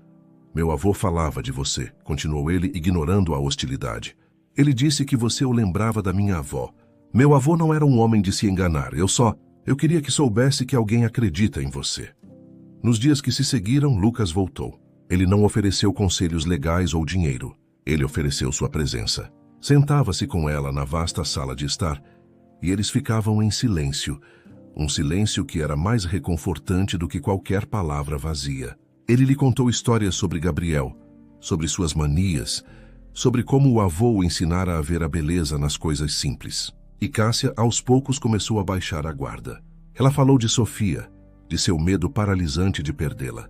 "Meu avô falava de você", continuou ele, ignorando a hostilidade. "Ele disse que você o lembrava da minha avó. Meu avô não era um homem de se enganar. Eu queria que soubesse que alguém acredita em você." Nos dias que se seguiram, Lucas voltou. Ele não ofereceu conselhos legais ou dinheiro. Ele ofereceu sua presença. Sentava-se com ela na vasta sala de estar, e eles ficavam em silêncio, um silêncio que era mais reconfortante do que qualquer palavra vazia. Ele lhe contou histórias sobre Gabriel, sobre suas manias, sobre como o avô o ensinara a ver a beleza nas coisas simples. E Cássia, aos poucos, começou a baixar a guarda. Ela falou de Sofia, de seu medo paralisante de perdê-la.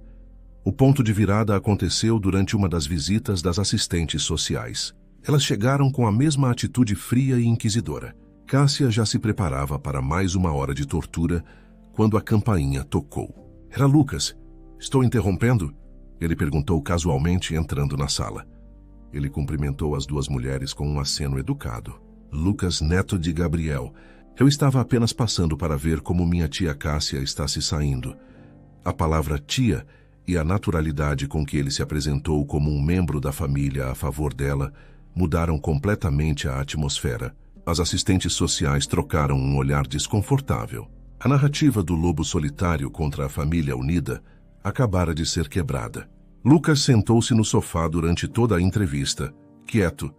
O ponto de virada aconteceu durante uma das visitas das assistentes sociais. Elas chegaram com a mesma atitude fria e inquisidora. Cássia já se preparava para mais uma hora de tortura quando a campainha tocou. "Era Lucas. Estou interrompendo?" Ele perguntou casualmente, entrando na sala. Ele cumprimentou as duas mulheres com um aceno educado. "Lucas, neto de Gabriel. Eu estava apenas passando para ver como minha tia Cássia está se saindo." A palavra tia e a naturalidade com que ele se apresentou como um membro da família a favor dela mudaram completamente a atmosfera. As assistentes sociais trocaram um olhar desconfortável. A narrativa do lobo solitário contra a família unida acabara de ser quebrada. Lucas sentou-se no sofá durante toda a entrevista, quieto,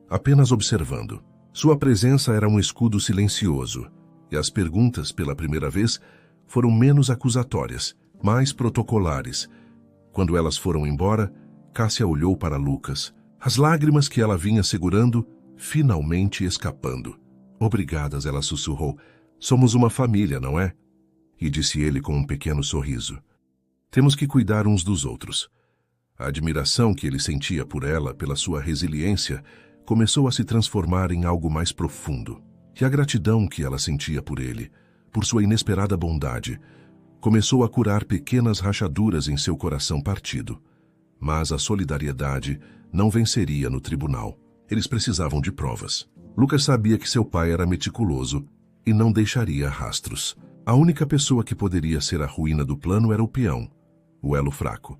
apenas observando. Sua presença era um escudo silencioso, e as perguntas, pela primeira vez, foram menos acusatórias, mais protocolares. Quando elas foram embora, Cássia olhou para Lucas. As lágrimas que ela vinha segurando finalmente escapando. "Obrigadas", ela sussurrou. "Somos uma família, não é?" E disse ele com um pequeno sorriso. "Temos que cuidar uns dos outros." A admiração que ele sentia por ela, pela sua resiliência, começou a se transformar em algo mais profundo. E a gratidão que ela sentia por ele, por sua inesperada bondade, começou a curar pequenas rachaduras em seu coração partido. Mas a solidariedade não venceria no tribunal. Eles precisavam de provas. Lucas sabia que seu pai era meticuloso e não deixaria rastros. A única pessoa que poderia ser a ruína do plano era o peão, o elo fraco.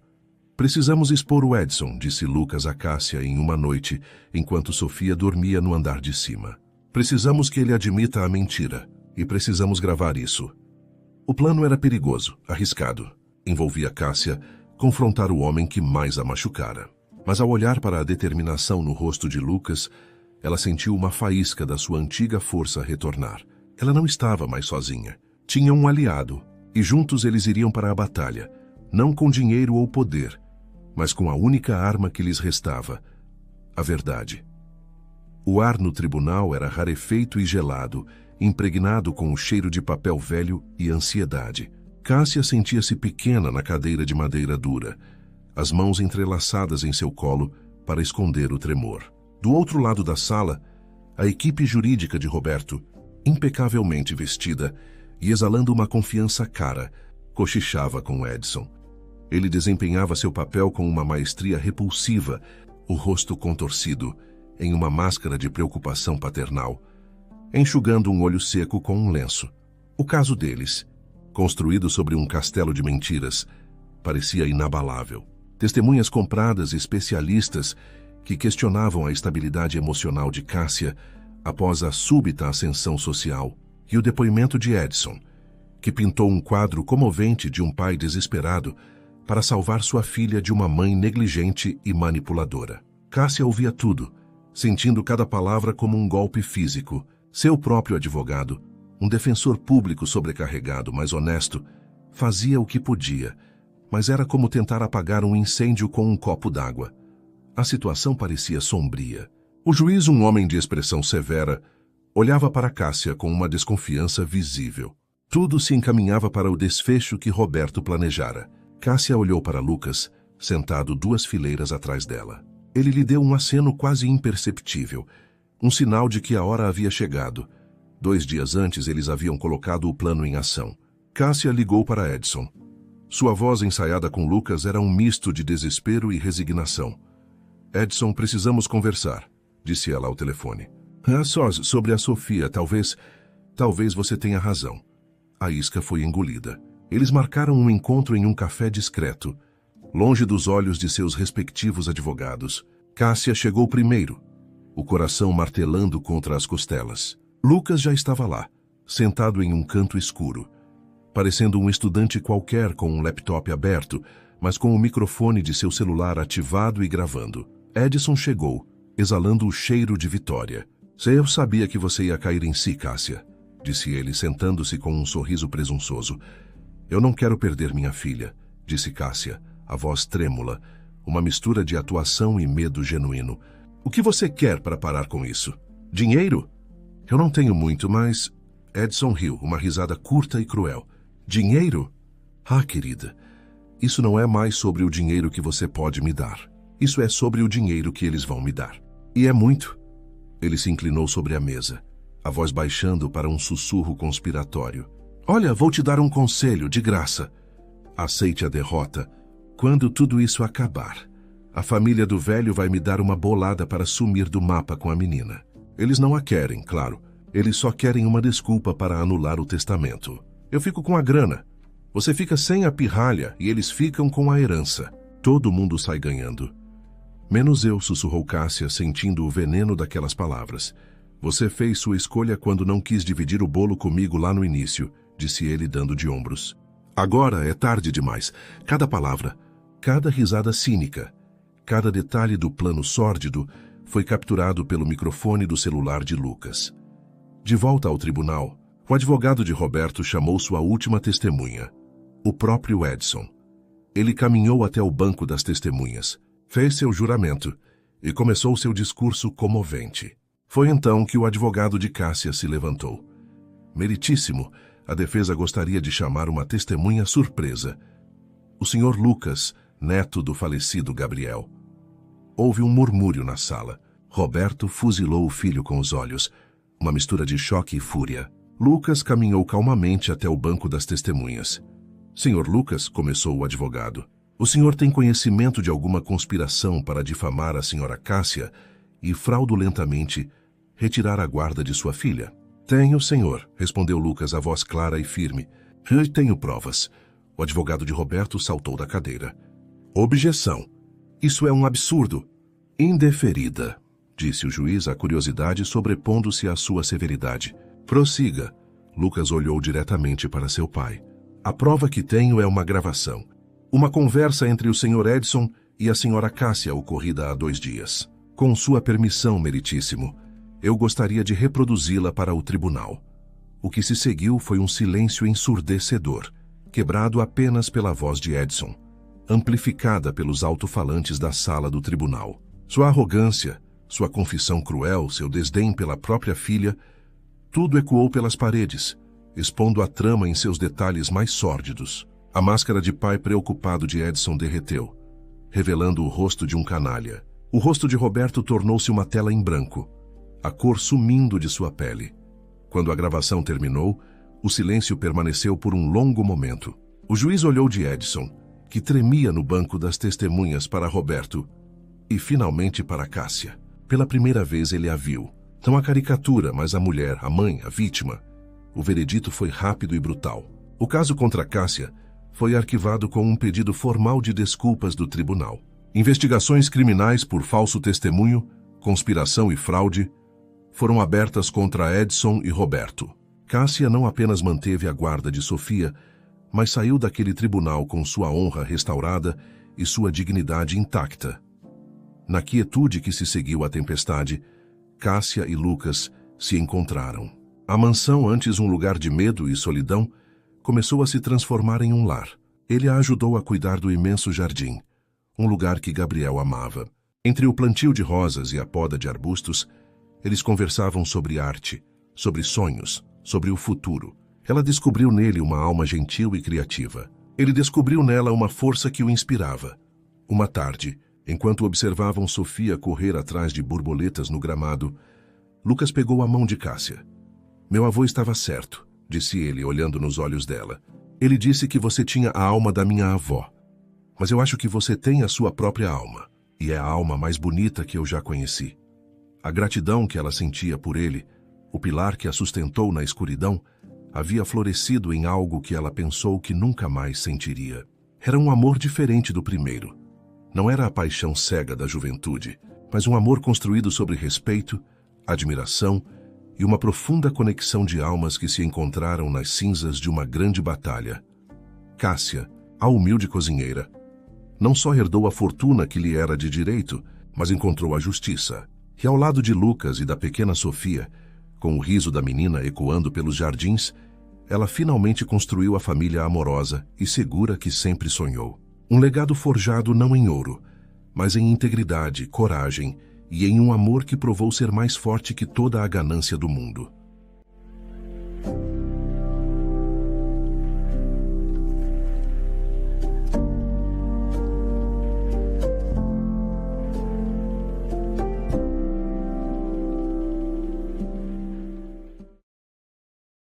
"Precisamos expor o Edson", disse Lucas a Cássia em uma noite, enquanto Sofia dormia no andar de cima. "Precisamos que ele admita a mentira, e precisamos gravar isso." O plano era perigoso, arriscado. Envolvia Cássia confrontar o homem que mais a machucara. Mas ao olhar para a determinação no rosto de Lucas, ela sentiu uma faísca da sua antiga força retornar. Ela não estava mais sozinha. Tinha um aliado, e juntos eles iriam para a batalha, não com dinheiro ou poder, mas com a única arma que lhes restava, a verdade. O ar no tribunal era rarefeito e gelado, impregnado com o cheiro de papel velho e ansiedade. Cássia sentia-se pequena na cadeira de madeira dura, as mãos entrelaçadas em seu colo para esconder o tremor. Do outro lado da sala, a equipe jurídica de Roberto, impecavelmente vestida e exalando uma confiança cara, cochichava com Edson. Ele desempenhava seu papel com uma maestria repulsiva, o rosto contorcido, em uma máscara de preocupação paternal, enxugando um olho seco com um lenço. O caso deles, construído sobre um castelo de mentiras, parecia inabalável. Testemunhas compradas e especialistas que questionavam a estabilidade emocional de Cássia após a súbita ascensão social, e o depoimento de Edson, que pintou um quadro comovente de um pai desesperado para salvar sua filha de uma mãe negligente e manipuladora. Cássia ouvia tudo, sentindo cada palavra como um golpe físico. Seu próprio advogado, um defensor público sobrecarregado, mas honesto, fazia o que podia, mas era como tentar apagar um incêndio com um copo d'água. A situação parecia sombria. O juiz, um homem de expressão severa, olhava para Cássia com uma desconfiança visível. Tudo se encaminhava para o desfecho que Roberto planejara. Cássia olhou para Lucas, sentado 2 fileiras atrás dela. Ele lhe deu um aceno quase imperceptível, um sinal de que a hora havia chegado. 2 dias antes, eles haviam colocado o plano em ação. Cássia ligou para Edson. Sua voz ensaiada com Lucas era um misto de desespero e resignação. Edson, precisamos conversar, disse ela ao telefone. Só sobre a Sofia, talvez você tenha razão. A isca foi engolida. Eles marcaram um encontro em um café discreto, longe dos olhos de seus respectivos advogados. Cássia chegou primeiro, o coração martelando contra as costelas. Lucas já estava lá, sentado em um canto escuro, parecendo um estudante qualquer com um laptop aberto, mas com o microfone de seu celular ativado e gravando. Edson chegou, exalando o cheiro de vitória. Eu sabia que você ia cair em si, Cássia, disse ele, sentando-se com um sorriso presunçoso. Eu não quero perder minha filha, disse Cássia, a voz trêmula, uma mistura de atuação e medo genuíno. O que você quer para parar com isso? Dinheiro? Eu não tenho muito, mas... Edson riu, uma risada curta e cruel. Dinheiro? Ah, querida, isso não é mais sobre o dinheiro que você pode me dar. Isso é sobre o dinheiro que eles vão me dar. E é muito. Ele se inclinou sobre a mesa, a voz baixando para um sussurro conspiratório. Olha, vou te dar um conselho, de graça. Aceite a derrota. Quando tudo isso acabar, a família do velho vai me dar uma bolada para sumir do mapa com a menina. Eles não a querem, claro. Eles só querem uma desculpa para anular o testamento. Eu fico com a grana. Você fica sem a pirralha e eles ficam com a herança. Todo mundo sai ganhando. Menos eu, sussurrou Cássia, sentindo o veneno daquelas palavras. Você fez sua escolha quando não quis dividir o bolo comigo lá no início, disse ele, dando de ombros. Agora é tarde demais. Cada palavra, cada risada cínica, cada detalhe do plano sórdido foi capturado pelo microfone do celular de Lucas. De volta ao tribunal, o advogado de Roberto chamou sua última testemunha, o próprio Edson. Ele caminhou até o banco das testemunhas, fez seu juramento e começou seu discurso comovente. Foi então que o advogado de Cássia se levantou. Meritíssimo, a defesa gostaria de chamar uma testemunha surpresa. O senhor Lucas, neto do falecido Gabriel. Houve um murmúrio na sala. Roberto fuzilou o filho com os olhos, uma mistura de choque e fúria. Lucas caminhou calmamente até o banco das testemunhas. Senhor Lucas, começou o advogado, o senhor tem conhecimento de alguma conspiração para difamar a senhora Cássia e fraudulentamente retirar a guarda de sua filha? Tenho, senhor, respondeu Lucas, a voz clara e firme. Eu tenho provas. O advogado de Roberto saltou da cadeira. Objeção. Isso é um absurdo. Indeferida, disse o juiz, a curiosidade sobrepondo-se à sua severidade. Prossiga. Lucas olhou diretamente para seu pai. A prova que tenho é uma gravação. Uma conversa entre o senhor Edson e a senhora Cássia ocorrida há 2 dias. Com sua permissão, meritíssimo, eu gostaria de reproduzi-la para o tribunal. O que se seguiu foi um silêncio ensurdecedor, quebrado apenas pela voz de Edson, amplificada pelos alto-falantes da sala do tribunal. Sua arrogância, sua confissão cruel, seu desdém pela própria filha, tudo ecoou pelas paredes, expondo a trama em seus detalhes mais sórdidos. A máscara de pai preocupado de Edson derreteu, revelando o rosto de um canalha. O rosto de Roberto tornou-se uma tela em branco, a cor sumindo de sua pele. Quando a gravação terminou, o silêncio permaneceu por um longo momento. O juiz olhou de Edson, que tremia no banco das testemunhas para Roberto e, finalmente, para Cássia. Pela primeira vez ele a viu. Não a caricatura, mas a mulher, a mãe, a vítima. O veredito foi rápido e brutal. O caso contra Cássia foi arquivado com um pedido formal de desculpas do tribunal. Investigações criminais por falso testemunho, conspiração e fraude foram abertas contra Edson e Roberto. Cássia não apenas manteve a guarda de Sofia, mas saiu daquele tribunal com sua honra restaurada e sua dignidade intacta. Na quietude que se seguiu à tempestade, Cássia e Lucas se encontraram. A mansão, antes um lugar de medo e solidão, começou a se transformar em um lar. Ele a ajudou a cuidar do imenso jardim, um lugar que Gabriel amava. Entre o plantio de rosas e a poda de arbustos, eles conversavam sobre arte, sobre sonhos, sobre o futuro. Ela descobriu nele uma alma gentil e criativa. Ele descobriu nela uma força que o inspirava. Uma tarde, enquanto observavam Sofia correr atrás de borboletas no gramado, Lucas pegou a mão de Cássia. Meu avô estava certo, disse ele, olhando nos olhos dela. Ele disse que você tinha a alma da minha avó. Mas eu acho que você tem a sua própria alma, e é a alma mais bonita que eu já conheci. A gratidão que ela sentia por ele, o pilar que a sustentou na escuridão, havia florescido em algo que ela pensou que nunca mais sentiria. Era um amor diferente do primeiro. Não era a paixão cega da juventude, mas um amor construído sobre respeito, admiração e uma profunda conexão de almas que se encontraram nas cinzas de uma grande batalha. Cássia, a humilde cozinheira, não só herdou a fortuna que lhe era de direito, mas encontrou a justiça. E ao lado de Lucas e da pequena Sofia, com o riso da menina ecoando pelos jardins, ela finalmente construiu a família amorosa e segura que sempre sonhou. Um legado forjado não em ouro, mas em integridade, coragem e em um amor que provou ser mais forte que toda a ganância do mundo.